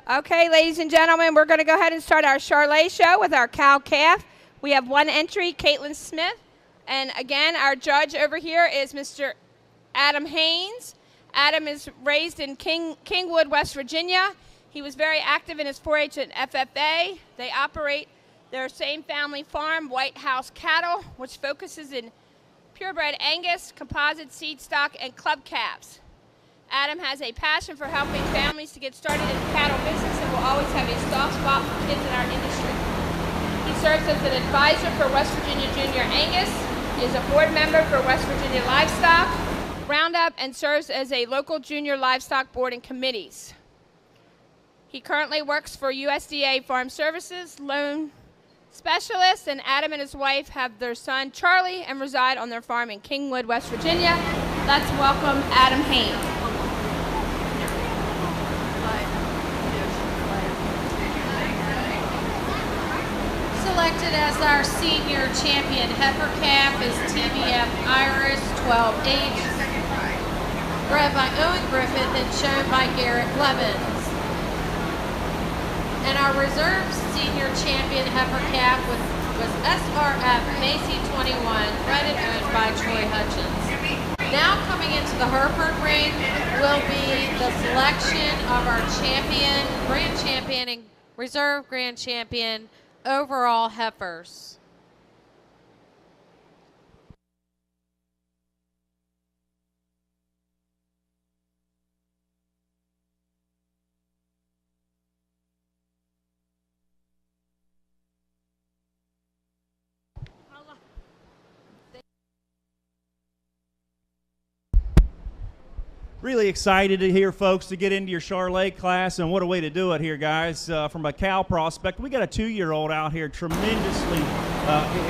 Okay, ladies and gentlemen, we're going to go ahead and start our Charlet show with our cow-calf. We have 1 entry, Caitlyn Smith. And again, our judge over here is Mr. Adam Haynes. Adam is raised in Kingwood, West Virginia. He was very active in his 4-H and FFA. They operate their same family farm, White House Cattle, which focuses in purebred Angus, composite seed stock, and club calves. Adam has a passion for helping families to get started in the cattle business and will always have a soft spot for kids in our industry. He serves as an advisor for West Virginia Junior Angus. He is a board member for West Virginia Livestock Roundup and serves as a local junior livestock board and committees. He currently works for USDA Farm Services, Loan Specialists, and Adam and his wife have their son Charlie and reside on their farm in Kingwood, West Virginia. Let's welcome Adam Hane. Selected as our senior champion heifer calf is TVF Iris 12H, bred by Owen Griffith and shown by Garrett Blevins. And our reserve senior champion heifer calf was SRF Macy 21, bred and owned by Troy Hutchins. Now coming into the Hereford ring will be the selection of our champion, grand champion, and reserve grand champion overall heifers. Really excited to hear folks to get into your Charolais class, and what a way to do it here, guys. From a cow prospect, we got a 2-year-old out here, tremendously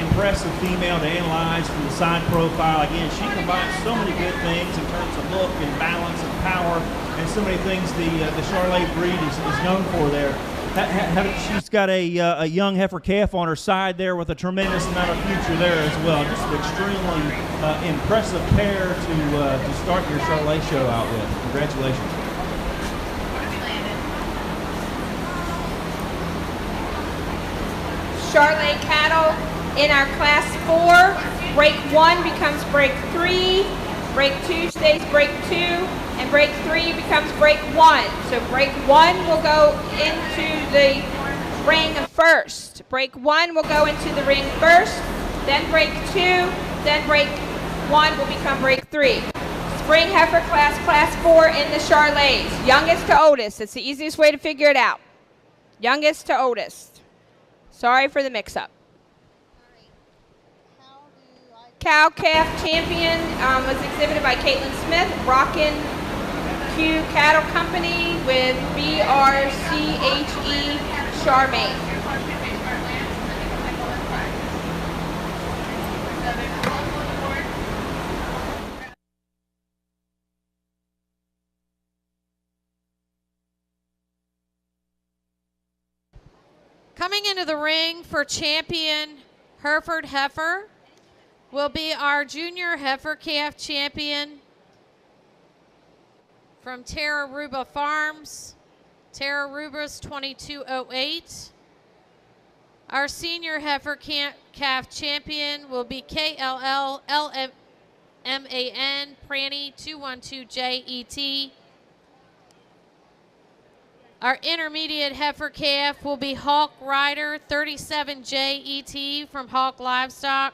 impressive female to analyze from the side profile. Again, she combines so many good things in terms of look and balance and power, and so many things the Charolais breed is known for there. She's got a young heifer calf on her side there with a tremendous amount of future there as well. Just an extremely impressive pair to start your Charolais show out with. Congratulations. Charolais cattle in our class 4. Break 1 becomes break 3. Break 2 stays break 2. And break 3 becomes break 1. So break 1 will go into the ring first. Break 1 will go into the ring first. Then break 2. Then break 1 will become break 3. Spring heifer class 4 in the Charolais. Youngest to oldest. It's the easiest way to figure it out. Youngest to oldest. Sorry for the mix-up. Cow Calf Champion was exhibited by Caitlyn Smith, Rockin' Q Cattle Company with BRCHE Charmaine. Coming into the ring for champion Hereford heifer will be our junior heifer calf champion from Tararooba Farms, Tararooba's 2208. Our senior heifer calf champion will be KLL LMAN Pranny 212JET. Our intermediate heifer calf will be Hawk Rider 37JET from Hawk Livestock.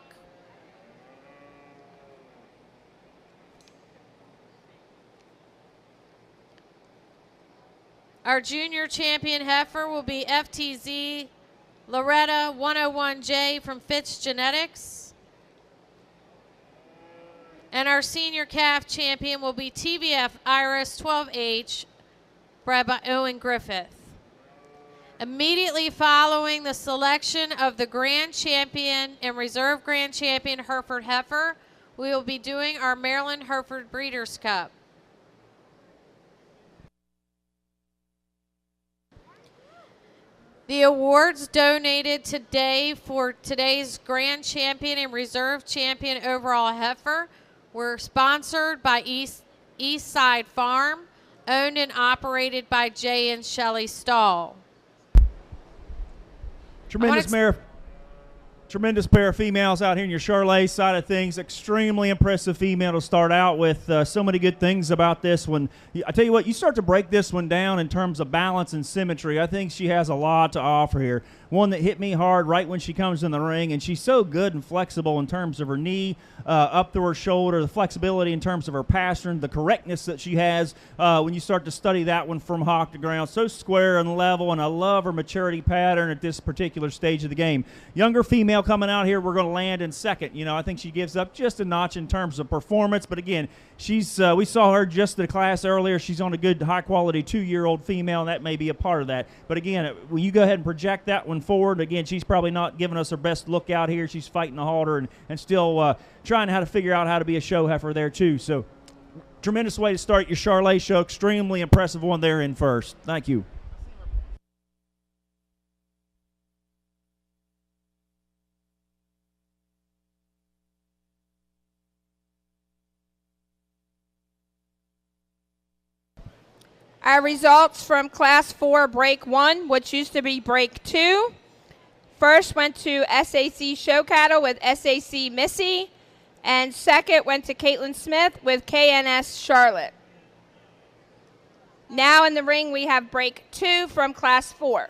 Our junior champion heifer will be FTZ Loretta 101J from Fitz Genetics. And our senior calf champion will be TVF Iris 12H, bred by Owen Griffith. Immediately following the selection of the grand champion and reserve grand champion Hereford heifer, we will be doing our Maryland Hereford Breeders' Cup. The awards donated today for today's grand champion and reserve champion overall heifer were sponsored by East Side Farm, owned and operated by Jay and Shelley Stahl. Tremendous pair of females out here in your Charolais side of things. Extremely impressive female to start out with. So many good things about this one. I tell you what, you start to break this one down in terms of balance and symmetry. I think she has a lot to offer here. One that hit me hard right when she comes in the ring, and she's so good and flexible in terms of her knee up to her shoulder, the flexibility in terms of her pastern, the correctness that she has when you start to study that one from hawk to ground. So square and level, and I love her maturity pattern at this particular stage of the game. Younger female coming out here, we're going to land in second. You know, I think she gives up just a notch in terms of performance, but again, she's we saw her just in the class earlier. She's on a good high-quality 2-year-old female, and that may be a part of that. But again, when you go ahead and project that one forward. Again, she's probably not giving us her best look out here. She's fighting the halter and still trying how to figure out how to be a show heifer there too. So tremendous way to start your Charlet show. Extremely impressive one there in first. Thank you. Our results from Class 4 Break 1, which used to be Break 2. First went to SAC Show Cattle with SAC Missy, and second went to Caitlyn Smith with KNS Charlotte. Now in the ring we have Break 2 from Class 4.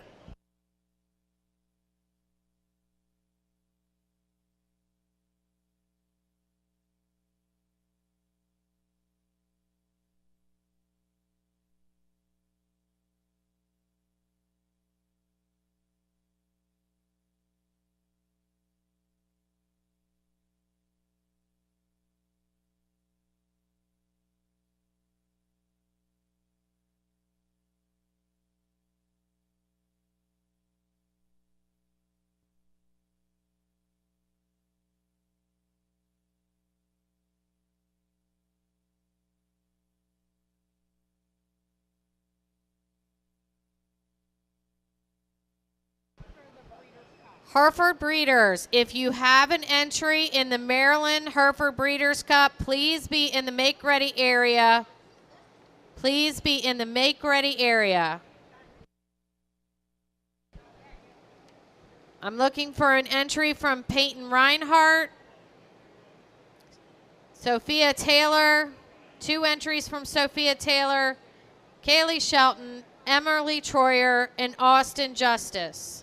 Hereford Breeders, if you have an entry in the Maryland Hereford Breeders' Cup, please be in the make-ready area. Please be in the make-ready area. I'm looking for an entry from Peyton Reinhardt, Sophia Taylor, 2 entries from Sophia Taylor, Kaylee Shelton, Emily Troyer, and Austin Justice.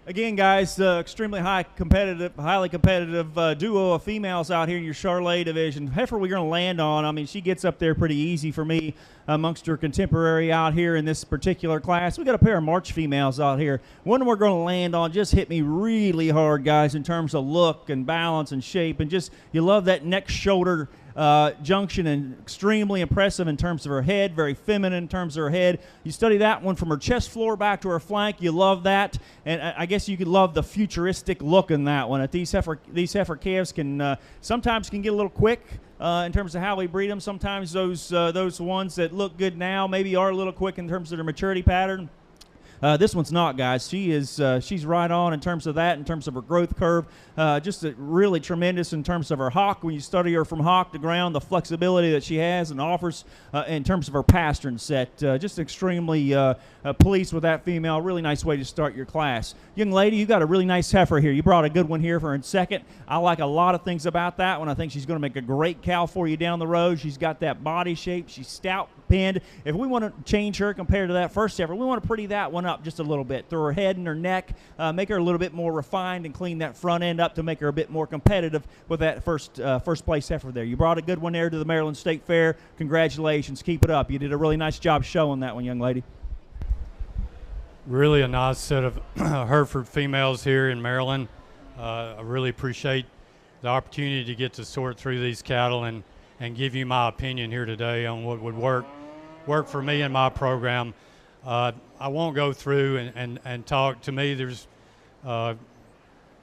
Again, guys, extremely highly competitive duo of females out here in your Charlet division. Heifer, we're going to land on. I mean, she gets up there pretty easy for me amongst her contemporary out here in this particular class. We got a pair of March females out here. One we're going to land on just hit me really hard, guys, in terms of look and balance and shape, and just you love that neck shoulder junction, and extremely impressive in terms of her head, very feminine in terms of her head. You study that one from her chest floor back to her flank, you love that, and I guess you could love the futuristic look in that one. These heifer calves can sometimes can get a little quick in terms of how we breed them. Sometimes those ones that look good now maybe are a little quick in terms of their maturity pattern. This one's not, guys. She's right on in terms of that, in terms of her growth curve. Just really tremendous in terms of her hock. When you study her from hock to ground, the flexibility that she has and offers in terms of her pastern set. Just extremely pleased with that female. Really nice way to start your class. Young lady, you got a really nice heifer here. You brought a good one here for her in second. I like a lot of things about that one. I think she's going to make a great cow for you down the road. She's got that body shape. She's stout, pinned. If we want to change her compared to that first heifer, we want to pretty that one up just a little bit through her head and her neck, make her a little bit more refined and clean that front end up to make her a bit more competitive with that first place heifer there. You brought a good one there to the Maryland State Fair. Congratulations. Keep it up. You did a really nice job showing that one, young lady. Really a nice set of Hereford females here in Maryland. I really appreciate the opportunity to get to sort through these cattle and give you my opinion here today on what would work for me and my program. I won't go through and talk. To me, there's a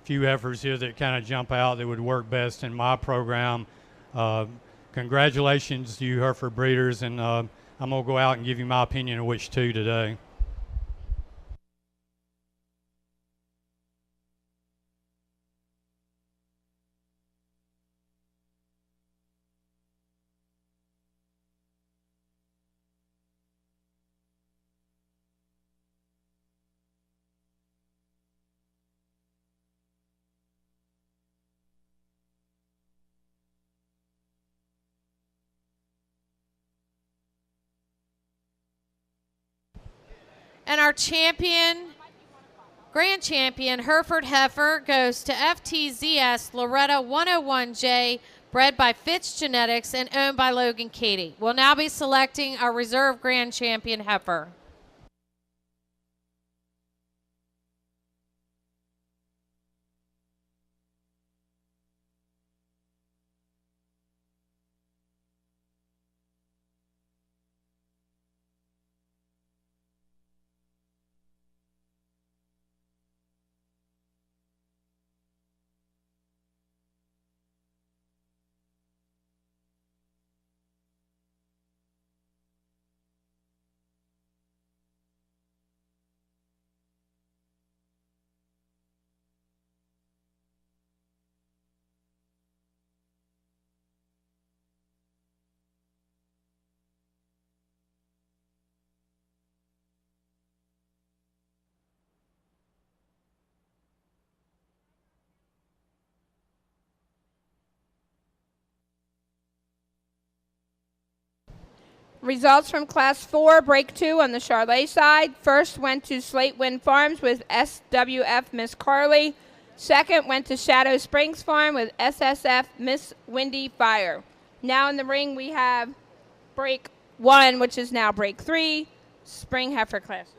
few heifers here that kind of jump out that would work best in my program. Congratulations to you Hereford breeders, and I'm going to go out and give you my opinion of which two today. And our grand champion, Hereford Heifer, goes to FTZS Loretta 101J, bred by Fitch Genetics and owned by Logan Cady. We'll now be selecting our reserve grand champion heifer. Results from Class 4, Break 2 on the Charlet side. First went to Slate Wind Farms with SWF Miss Carly. Second went to Shadow Springs Farm with SSF Miss Windy Fire. Now in the ring we have Break 1, which is now Break 3, Spring Heifer classes.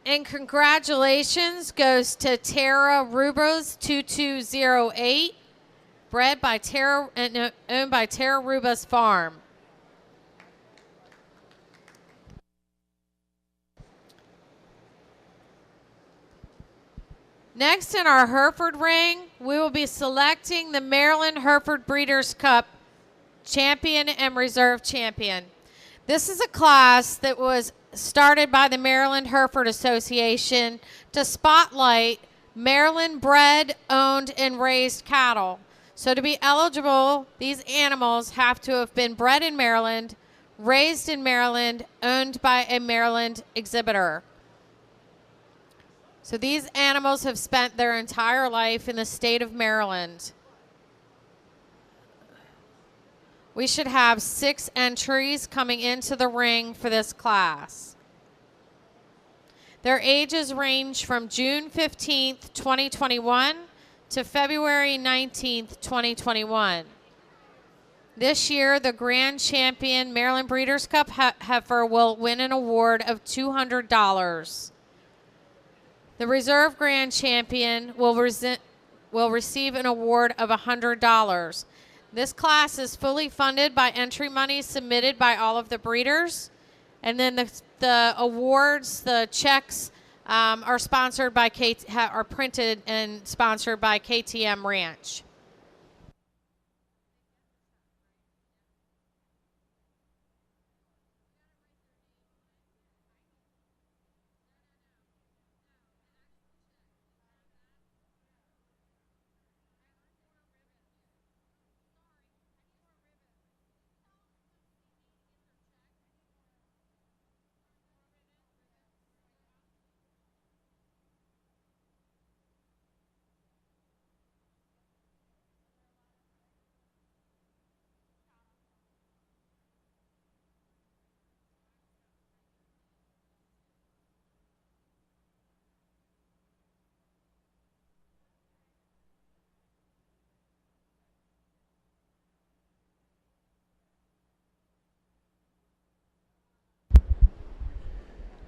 And congratulations goes to Tara Rubas 2208, bred by Tara and owned by Tara Rubas Farm. Next in our Hereford ring, we will be selecting the Maryland Hereford Breeders' Cup champion and reserve champion. This is a class that was started by the Maryland Hereford Association to spotlight Maryland bred, owned, and raised cattle. So to be eligible, these animals have to have been bred in Maryland, raised in Maryland, owned by a Maryland exhibitor. So these animals have spent their entire life in the state of Maryland. We should have 6 entries coming into the ring for this class. Their ages range from June 15th, 2021 to February 19th, 2021. This year, the grand champion Maryland Breeders' Cup heifer will win an award of $200. The reserve grand champion will receive an award of $100. This class is fully funded by entry money submitted by all of the breeders. And then the awards, the checks are sponsored by are printed and sponsored by KTM Ranch.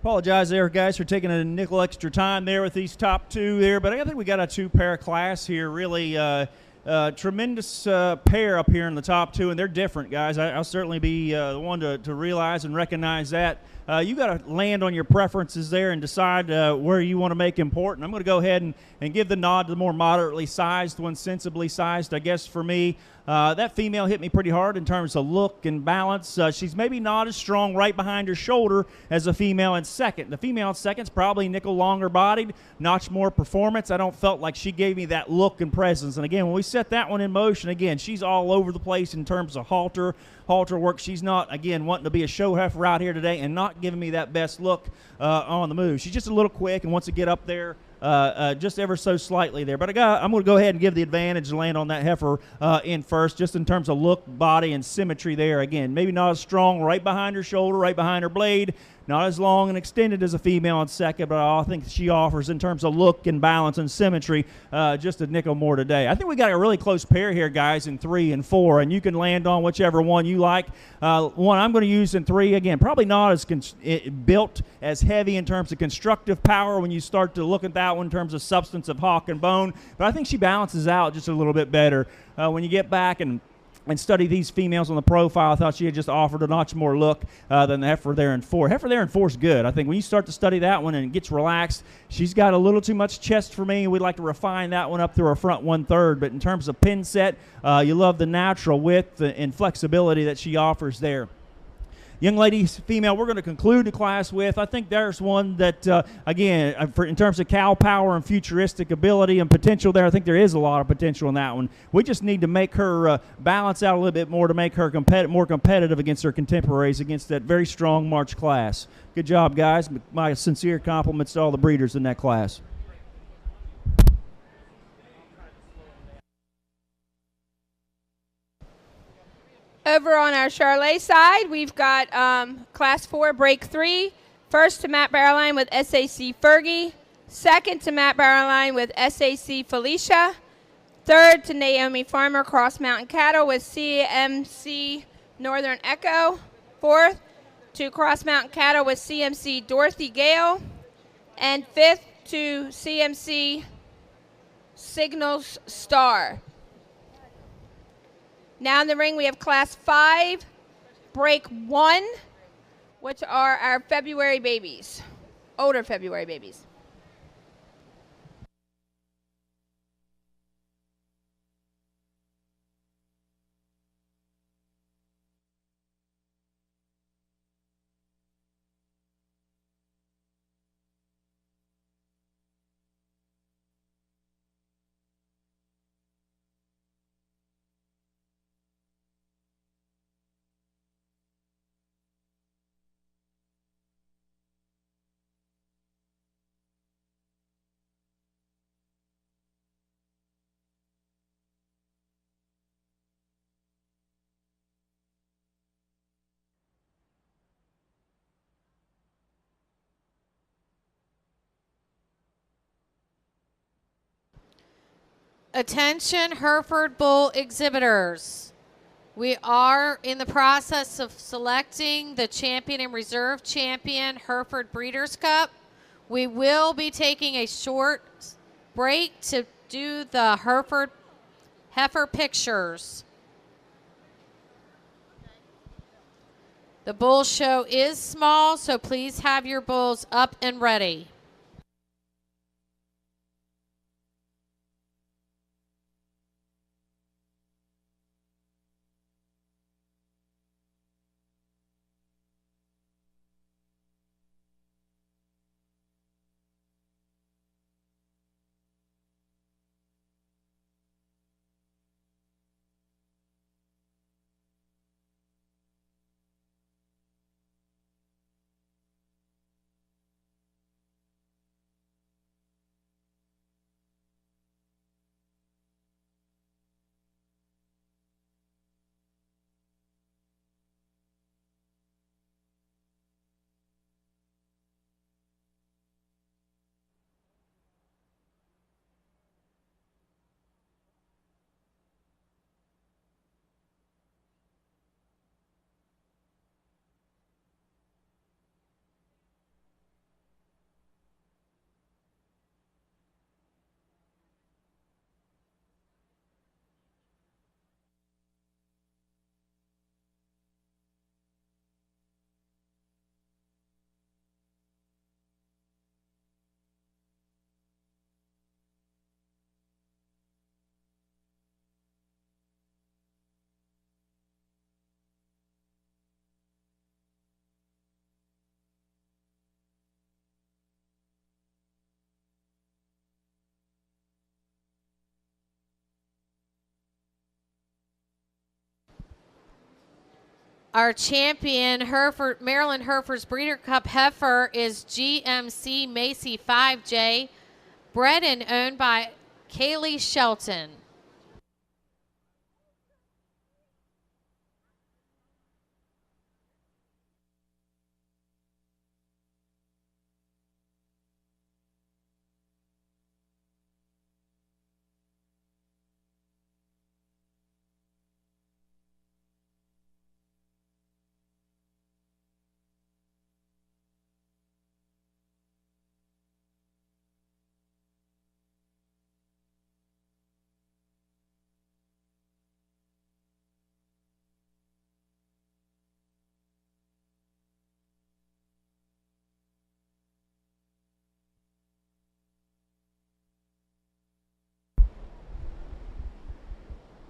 Apologize there, guys, for taking a nickel extra time there with these top two there, but I think we got a two-pair class here. Really tremendous pair up here in the top two, and they're different, guys. I'll certainly be the one to realize and recognize that. You got to land on your preferences there and decide where you want to make important. I'm going to go ahead and give the nod to the more moderately sized one, sensibly sized, I guess, for me. That female hit me pretty hard in terms of look and balance. She's maybe not as strong right behind her shoulder as the female in second. The female in second's probably nickel longer bodied, notch more performance. I don't felt like she gave me that look and presence. And again, when we set that one in motion, again, she's all over the place in terms of halter work. She's not, again, wanting to be a show heifer out here today and not giving me that best look on the move. She's just a little quick and wants to get up there just ever so slightly there. But I'm going to go ahead and give the advantage and land on that heifer in first, just in terms of look, body, and symmetry there. Again, maybe not as strong right behind her shoulder, right behind her blade, not as long and extended as a female in second, but I think she offers in terms of look and balance and symmetry just a nickel more today. I think we got a really close pair here, guys, in 3 and 4, and you can land on whichever one you like. One I'm going to use in 3, again, probably not as built as heavy in terms of constructive power when you start to look at that one in terms of substance of hawk and bone, but I think she balances out just a little bit better. When you get back and study these females on the profile, I thought she had just offered a notch more look than the heifer there in 4. Heifer there in 4 is good. I think when you start to study that one and it gets relaxed, she's got a little too much chest for me. We'd like to refine that one up through her front 1/3. But in terms of pin set, you love the natural width and flexibility that she offers there. Young lady, female, we're going to conclude the class with. I think there's one that, again, in terms of cow power and futuristic ability and potential there, I think there is a lot of potential in that one. We just need to make her balance out a little bit more to make her more competitive against her contemporaries, against that very strong March class. Good job, guys. My sincere compliments to all the breeders in that class. Over on our Charlet side, we've got Class 4 Break 3. First to Matt Barrowline with SAC Fergie. Second to Matt Barrowline with SAC Felicia. Third to Naomi Farmer Cross Mountain Cattle with CMC Northern Echo. Fourth to Cross Mountain Cattle with CMC Dorothy Gale. And fifth to CMC Signals Star. Now in the ring, we have Class 5, Break 1, which are our February babies, older February babies. Attention Hereford Bull exhibitors. We are in the process of selecting the champion and reserve champion Hereford Breeders' Cup. We will be taking a short break to do the Hereford heifer pictures. The bull show is small, so please have your bulls up and ready. Our champion, Hereford, Maryland Hereford's Breeder Cup heifer is GMC Macy 5J, bred and owned by Kaylee Shelton.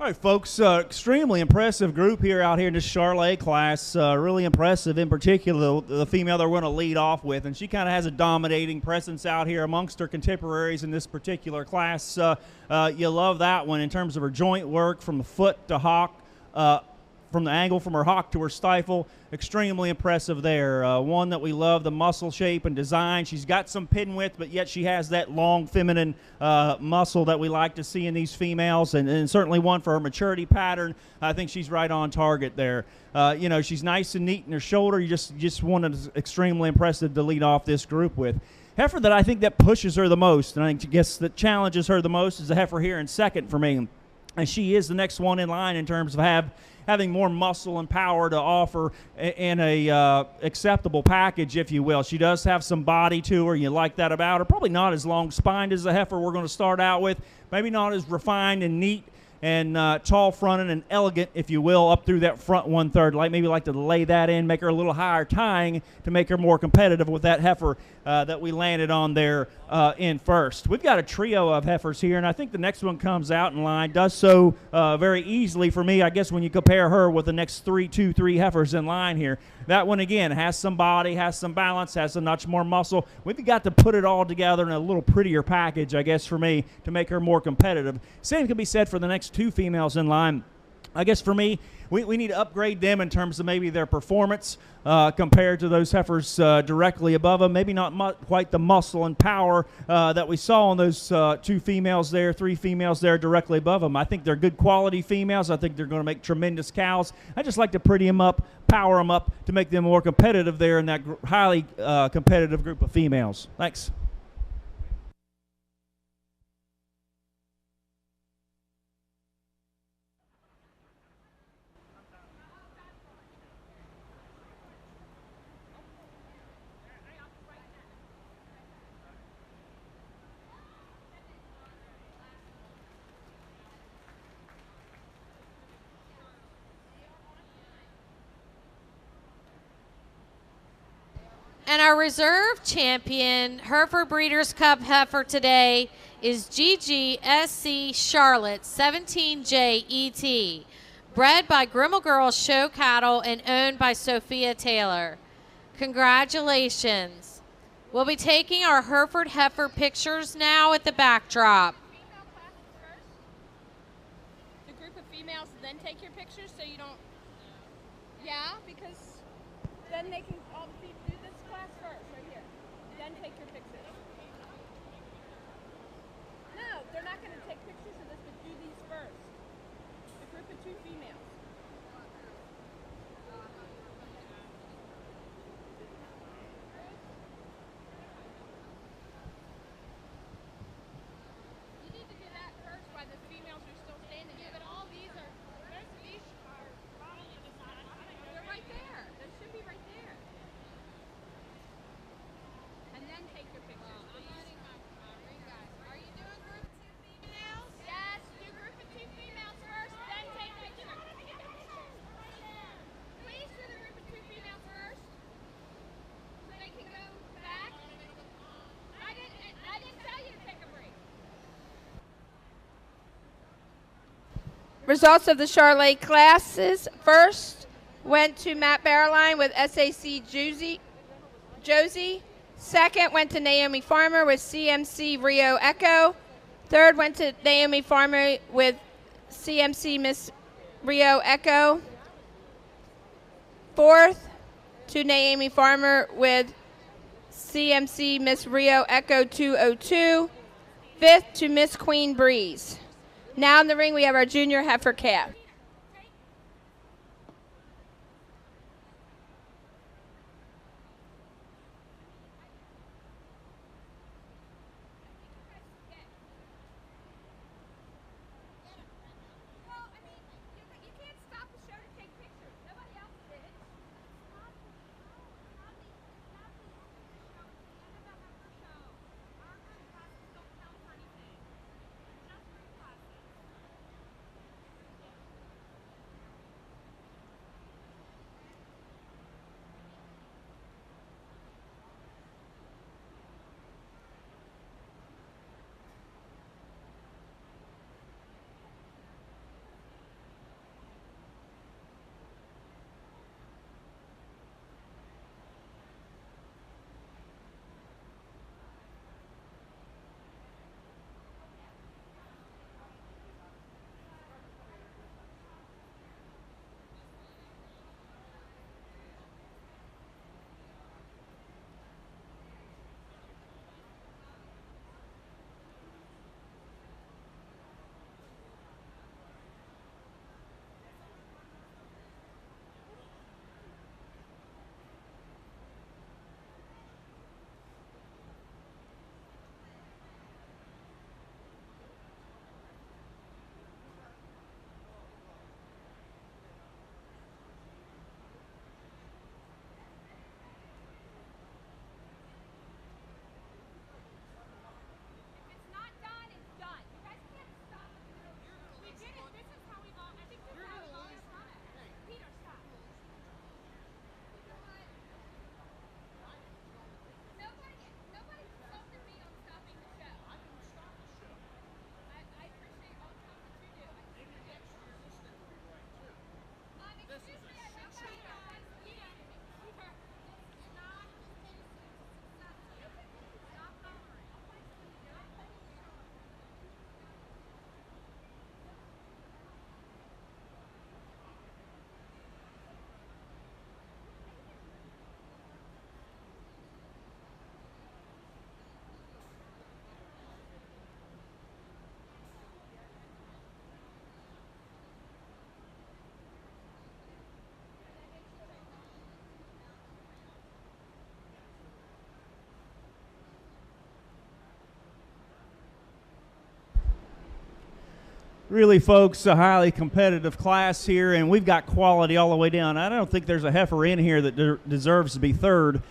All right, folks, extremely impressive group here out here in this Charlotte class. Really impressive, in particular, the female they're going to lead off with. And she kind of has a dominating presence out here amongst her contemporaries in this particular class. You love that one in terms of her joint work from the foot to hock, from the angle from her hock to her stifle. Extremely impressive there. One that we love, the muscle shape and design. She's got some pin width, but yet she has that long feminine muscle that we like to see in these females, and certainly one for her maturity pattern. I think she's right on target there. You know, she's nice and neat in her shoulder. You just one that's extremely impressive to lead off this group with. Heifer that I think that pushes her the most, and I guess that challenges her the most, is the heifer here in second for me. And she is the next one in line in terms of having more muscle and power to offer in a acceptable package, if you will. She does have some body to her. You like that about her. Probably not as long-spined as the heifer we're going to start out with. Maybe not as refined and neat and tall-fronted and elegant, if you will, up through that front one-third. Maybe like to lay that in, make her a little higher tying to make her more competitive with that heifer that we landed on there in first. We've got a trio of heifers here, and I think the next one comes out in line. Does so very easily for me, I guess, when you compare her with the next two, three heifers in line here. That one, again, has some body, has some balance, has a much more muscle. We've got to put it all together in a little prettier package, I guess, for me, to make her more competitive. Same can be said for the next two females in line. I guess for me, we need to upgrade them in terms of maybe their performance compared to those heifers directly above them. Maybe not quite the muscle and power that we saw on those two females there, three females there directly above them. I think they're good quality females. I think they're going to make tremendous cows. I just like to pretty them up, power them up to make them more competitive there in that highly competitive group of females. Thanks. And our reserve champion, Hereford Breeders' Cup heifer today is GGSC Charlotte 17J ET, bred by Grimmel Girls Show Cattle and owned by Sophia Taylor. Congratulations. We'll be taking our Hereford heifer pictures now at the backdrop. The group of females then take your pictures so you don't, yeah, because then they can all the people do this class first right here, then take your pictures. No, they're not going to take pictures of this, but do these first. The group of two females. You need to do that first while the females are still standing here, but all these are, they're right there. They should be right there. And then take your pictures, please. Are you doing group two females? Yes, do group of two females first, then take pictures. Please do the group of two females first, so they can go back. I didn't tell you to take a break. Results of the Charlotte classes. First went to Matt Barreline with SAC Josie. Second went to Naomi Farmer with CMC Rio Echo. Third went to Naomi Farmer with CMC Miss Rio Echo. Fourth to Naomi Farmer with CMC Miss Rio Echo 202. Fifth to Miss Queen Breeze. Now in the ring we have our junior heifer calf. Really, folks, a highly competitive class here, and we've got quality all the way down. I don't think there's a heifer in here that deserves to be third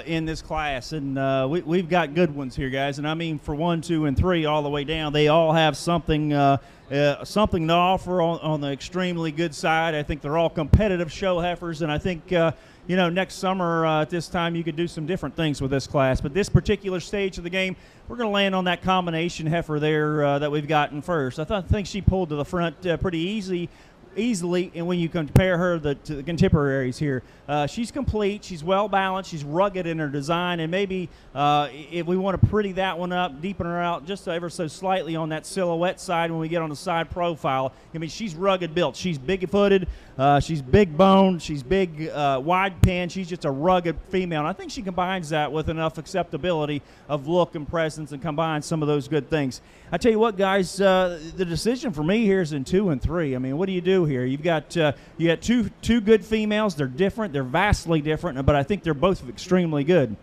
in this class, and we've got good ones here, guys. And I mean, for 1, 2, and 3 all the way down, they all have something something to offer on the extremely good side. I think they're all competitive show heifers, and I think you know, next summer at this time you could do some different things with this class. But this particular stage of the game, we're going to land on that combination heifer there that we've gotten first. I think she pulled to the front pretty easily, and when you compare her to the contemporaries here, she's complete, she's well balanced, she's rugged in her design, and maybe if we want to pretty that one up, deepen her out just ever so slightly on that silhouette side when we get on the side profile. I mean, she's rugged built, she's big footed, she's big boned, she's big wide pin, she's just a rugged female, and I think she combines that with enough acceptability of look and presence and combines some of those good things. I tell you what, guys, the decision for me here is in 2 and 3. I mean, what do you do here? You've got two good females. They're different. They're vastly different, but I think they're both extremely good.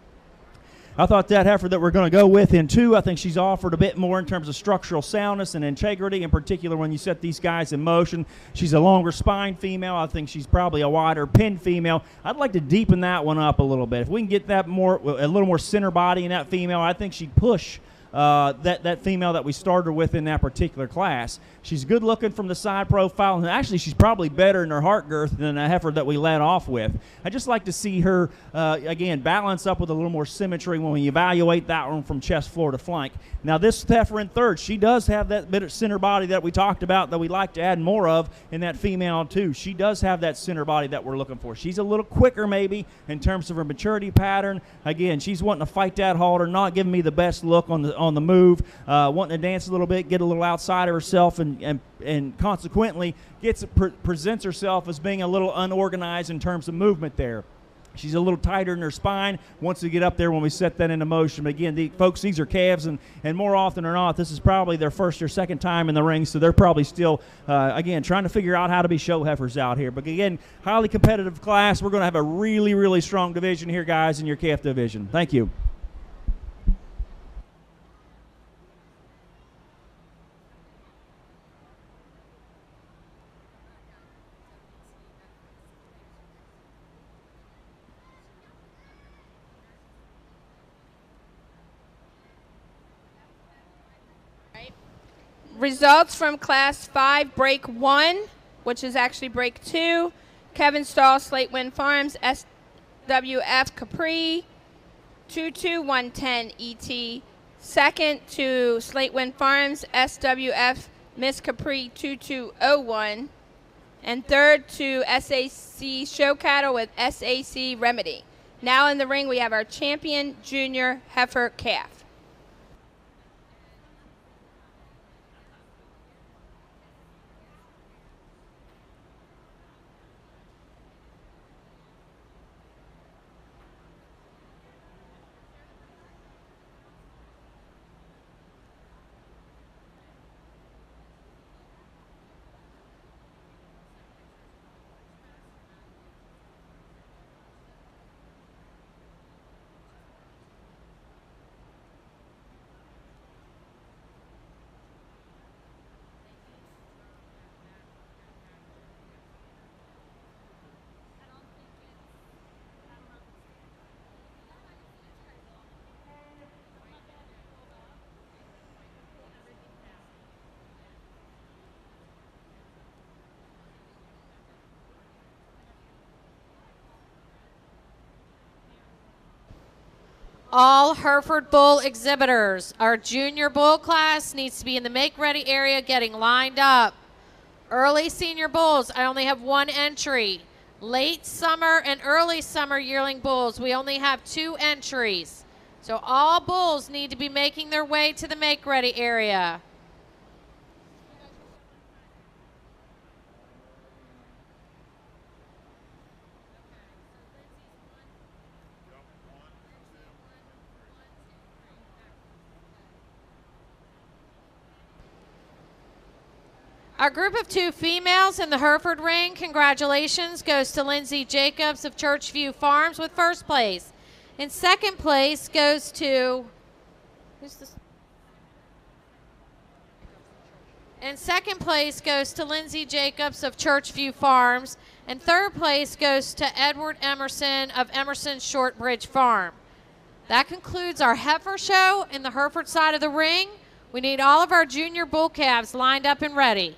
I thought that heifer that we're going to go with in 2, I think she's offered a bit more in terms of structural soundness and integrity, in particular when you set these guys in motion. She's a longer spine female. I think she's probably a wider pin female. I'd like to deepen that one up a little bit. If we can get that a little more center body in that female, I think she'd push that female that we started with in that particular class. She's good looking from the side profile, and actually she's probably better in her heart girth than a heifer that we led off with. I just like to see her again balance up with a little more symmetry when we evaluate that one from chest floor to flank. Now this heifer in 3rd, she does have that bit of center body that we talked about that we like to add more of in that female too. She does have that center body that we're looking for. She's a little quicker maybe in terms of her maturity pattern. Again, she's wanting to fight that halter, not giving me the best look on on the move, wanting to dance a little bit, get a little outside of herself, and consequently presents herself as being a little unorganized in terms of movement there. She's a little tighter in her spine, wants to get up there when we set that into motion. But again, folks, these are calves, and more often than not, this is probably their first or second time in the ring, so they're probably still, again, trying to figure out how to be show heifers out here. But again, highly competitive class. We're going to have a really, really strong division here, guys, in your calf division. Thank you. Results from Class 5, Break 1, which is actually Break 2. Kevin Stahl, Slate Wind Farms, SWF Capri, 22110 ET. Second to Slate Wind Farms, SWF Miss Capri, 2201. And third to SAC Show Cattle with SAC Remedy. Now in the ring, we have our champion junior heifer calf. All Hereford Bull exhibitors. Our junior bull class needs to be in the make-ready area getting lined up. Early senior bulls, I only have one entry. Late summer and early summer yearling bulls, we only have 2 entries. So all bulls need to be making their way to the make-ready area. Our group of 2 females in the Hereford ring, congratulations, goes to Lindsay Jacobs of Churchview Farms with first place. In second place goes to, who's this? In second place goes to Lindsay Jacobs of Churchview Farms. And third place goes to Edward Emerson of Emerson Shortbridge Farm. That concludes our heifer show in the Hereford side of the ring. We need all of our junior bull calves lined up and ready.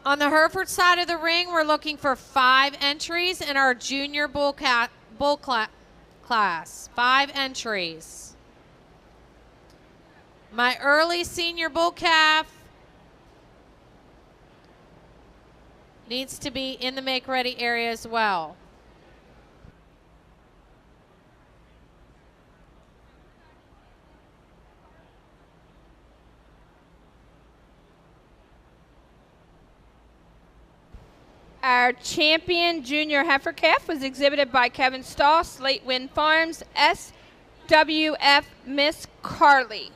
On the Hereford side of the ring, we're looking for 5 entries in our junior bull class. 5 entries. My early senior bull calf needs to be in the make-ready area as well. Our champion junior heifer calf was exhibited by Kevin Stoss, Late Wind Farms, SWF Miss Carly.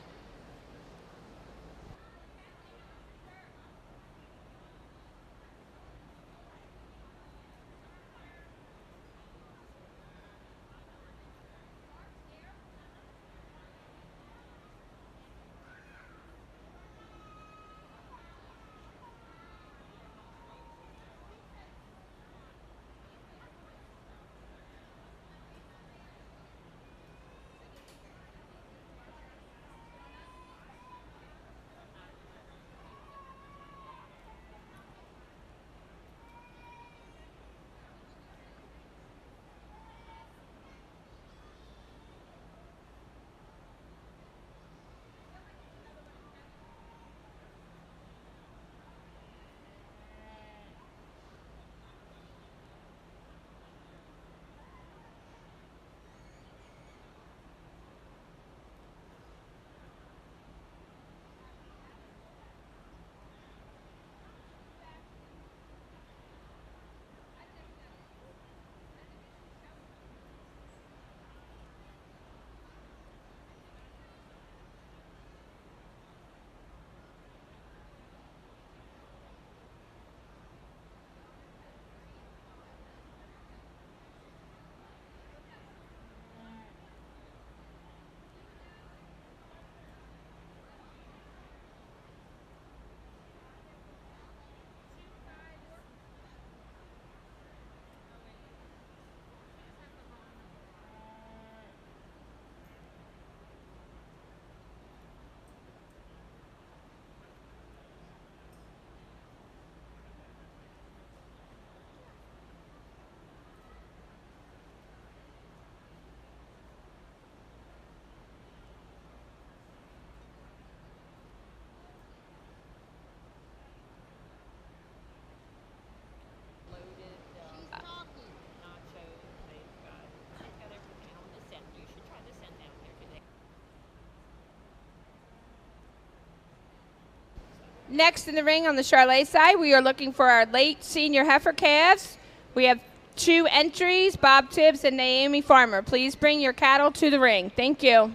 Next in the ring on the Charlet side, we are looking for our late senior heifer calves. We have 2 entries, Bob Tibbs and Naomi Farmer. Please bring your cattle to the ring. Thank you.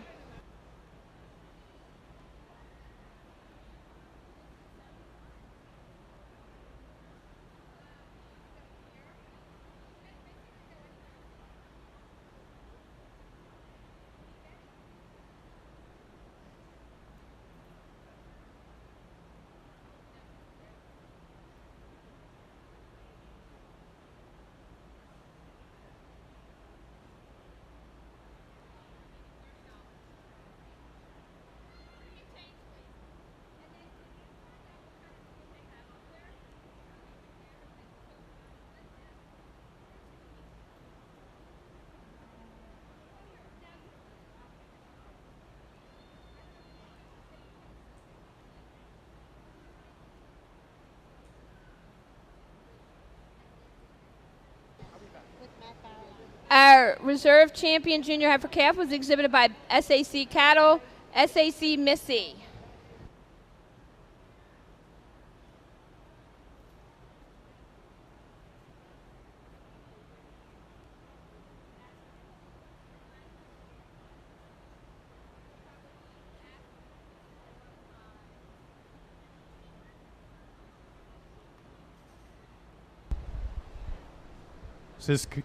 Our reserve champion junior heifer calf was exhibited by SAC Cattle, SAC Missy.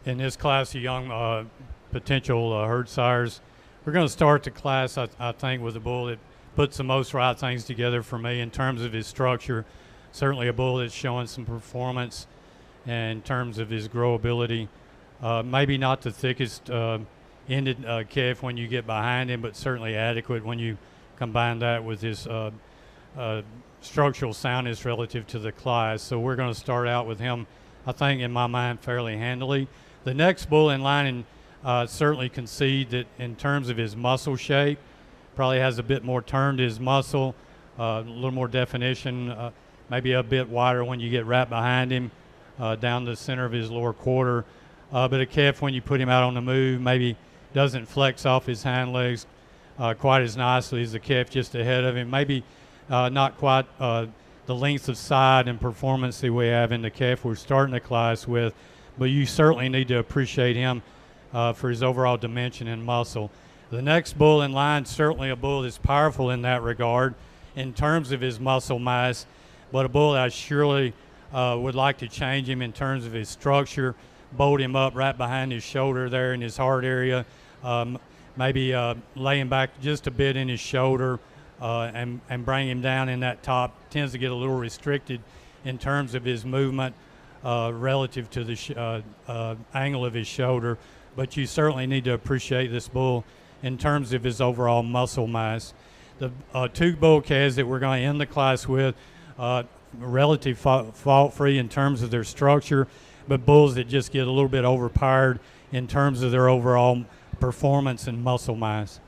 In this class of young potential herd sires, we're going to start the class, I think, with a bull that puts the most right things together for me in terms of his structure. Certainly a bull that's showing some performance in terms of his growability. Maybe not the thickest ended calf when you get behind him, but certainly adequate when you combine that with his structural soundness relative to the class. So we're going to start out with him, I think, in my mind, fairly handily. The next bull in line certainly concede that in terms of his muscle shape, probably has a bit more turn to his muscle, a little more definition, maybe a bit wider when you get right behind him, down the center of his lower quarter. But a calf, when you put him out on the move, maybe doesn't flex off his hind legs quite as nicely as the calf just ahead of him. Maybe not quite the length of side and performance that we have in the calf we're starting the class with, but you certainly need to appreciate him for his overall dimension and muscle. The next bull in line, certainly a bull that's powerful in that regard in terms of his muscle mass, but a bull that I surely would like to change him in terms of his structure, bolt him up right behind his shoulder there in his heart area, maybe lay him back just a bit in his shoulder and bring him down in that top. Tends to get a little restricted in terms of his movement relative to the angle of his shoulder, but you certainly need to appreciate this bull in terms of his overall muscle mass. The two bull calves that we're going to end the class with, relative fault-free in terms of their structure, but bulls that just get a little bit overpowered in terms of their overall performance and muscle mass.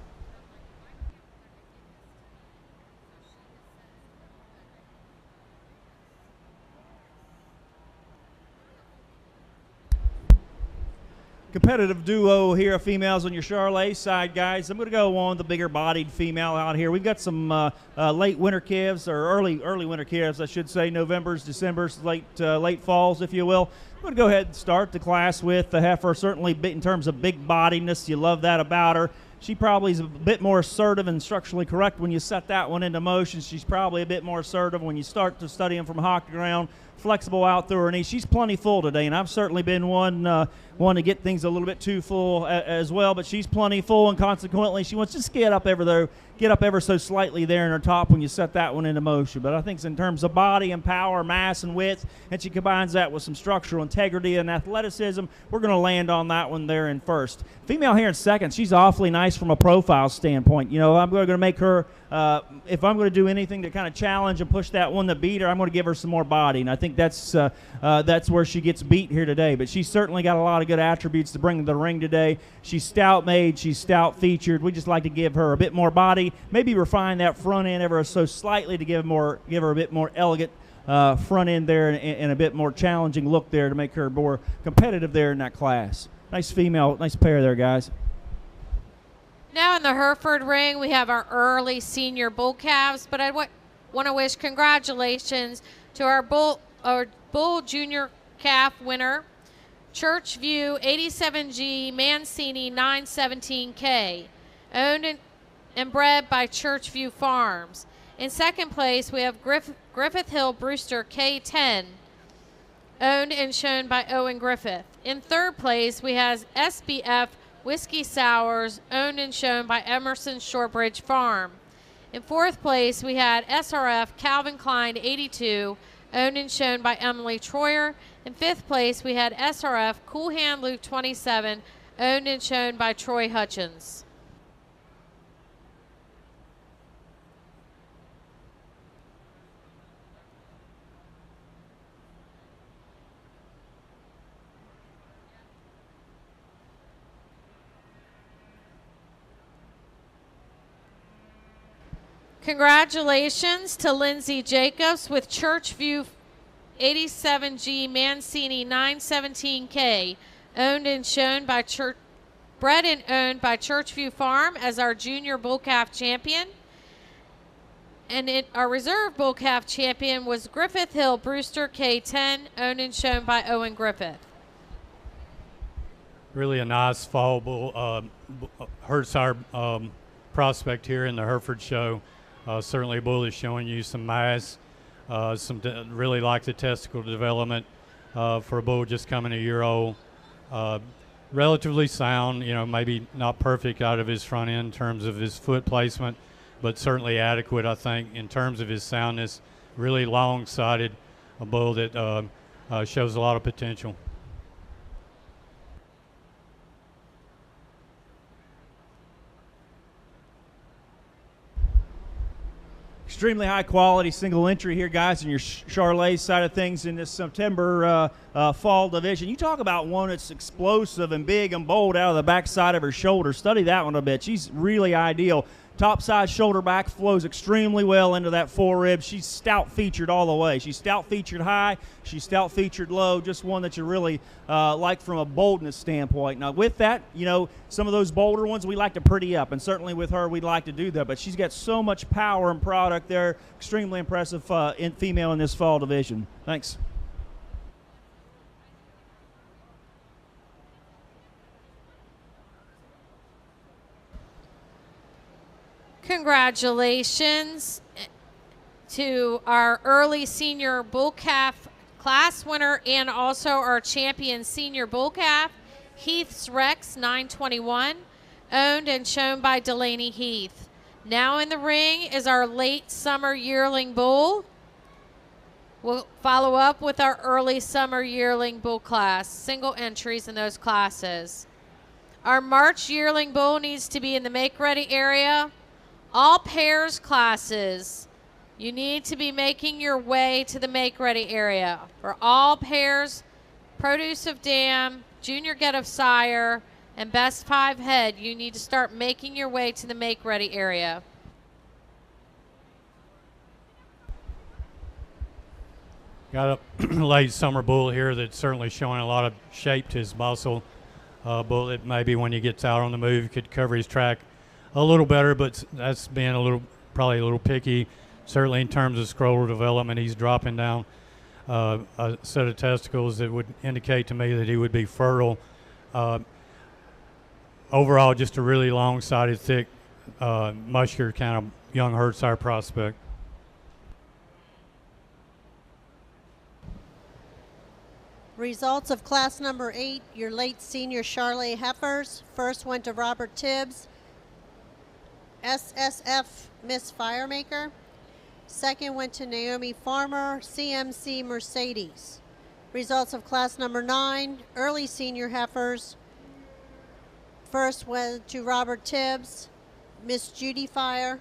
Competitive duo here of females on your Charolais side, guys. I'm going to go on the bigger bodied female out here. We've got some late winter calves, or early winter calves, I should say, Novembers, Decembers, late falls, if you will. I'm going to go ahead and start the class with the Heifer. Certainly in terms of big bodiness, you love that about her. She probably is a bit more assertive and structurally correct when you set that one into motion. She's probably a bit more assertive when you start to study them from hock to ground, flexible out through her knees. She's plenty full today, and I've certainly been one to get things a little bit too full as well, but she's plenty full, and consequently she wants to just get up ever so slightly there in her top when you set that one into motion. But I think in terms of body and power, mass and width, and she combines that with some structural integrity and athleticism, we're going to land on that one there in first. Female here in second, she's awfully nice from a profile standpoint. You know, I'm going to make her, if I'm going to do anything to kind of challenge and push that one to beat her, I'm going to give her some more body, and I think that's where she gets beat here today. But she's certainly got a lot of good attributes to bring to the ring today. She's stout made, she's stout featured. We just like to give her a bit more body, maybe refine that front end ever so slightly to give her a bit more elegant front end there and a bit more challenging look there to make her more competitive there in that class. Nice female, nice pair there, guys. Now in the Hereford ring, we have our early senior bull calves, but I want to wish congratulations to our bull junior calf winner, Churchview 87G Mancini 917K, owned and bred by Churchview Farms. In second place, we have Griffith Hill Brewster K10, owned and shown by Owen Griffith. In third place, we have SBF Whiskey Sours, owned and shown by Emerson Shortbridge Farm. In fourth place, we had SRF Calvin Klein 82, owned and shown by Emily Troyer. In fifth place, we had SRF Cool Hand Luke 27, owned and shown by Troy Hutchins. Congratulations to Lindsay Jacobs with Churchview 87G Mancini 917K, owned and shown by bred and owned by Churchview Farm as our junior bull calf champion. And our reserve bull calf champion was Griffith Hill Brewster K10, owned and shown by Owen Griffith. Really a nice fall bull. Hurts our prospect here in the Hereford show. Certainly a bull is showing you some mass, really like the testicle development for a bull just coming a year old. Relatively sound, you know, maybe not perfect out of his front end in terms of his foot placement, but certainly adequate, I think, in terms of his soundness. Really long-sided, a bull that shows a lot of potential. Extremely high quality single entry here, guys, in your Charolais side of things in this September fall division. You talk about one that's explosive and big and bold out of the backside of her shoulder. Study that one a bit. She's really ideal. top side shoulder back, flows extremely well into that forerib. She's stout featured all the way. She's stout featured high, she's stout featured low, just one that you really like from a boldness standpoint. Now with that, you know, some of those bolder ones we like to pretty up, and certainly with her we'd like to do that, but she's got so much power and product there. Extremely impressive female in this fall division. Thanks. Congratulations to our early senior bull calf class winner and also our champion senior bull calf, Heath's Rex 921, owned and shown by Delaney Heath. Now in the ring is our late summer yearling bull. We'll follow up with our early summer yearling bull class, single entries in those classes. Our March yearling bull needs to be in the make-ready area. All pairs classes, you need to be making your way to the make-ready area. For all pairs, produce of dam, junior get of sire, and best 5 head, you need to start making your way to the make-ready area. Got a late summer bull here that's certainly showing a lot of shape to his muscle. Bull that maybe when he gets out on the move could cover his track a little better, but that's being probably a little picky. Certainly in terms of scroller development, he's dropping down a set of testicles that would indicate to me that he would be fertile. Overall, just a really long-sided, thick, muscular kind of young herd sire prospect. Results of class number 8, your late senior Charlet heifers. First went to Robert Tibbs, SSF Miss Firemaker. Second went to Naomi Farmer, CMC Mercedes. Results of class number 9, early senior heifers. First went to Robert Tibbs, Miss Judy Fire.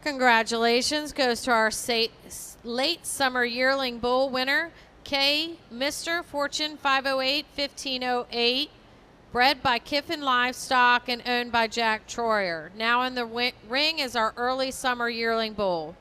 Congratulations goes to our late summer yearling bull winner, K. Mr. Fortune 508-1508, bred by Kiffin Livestock and owned by Jack Troyer. Now in the ring is our early summer yearling bull.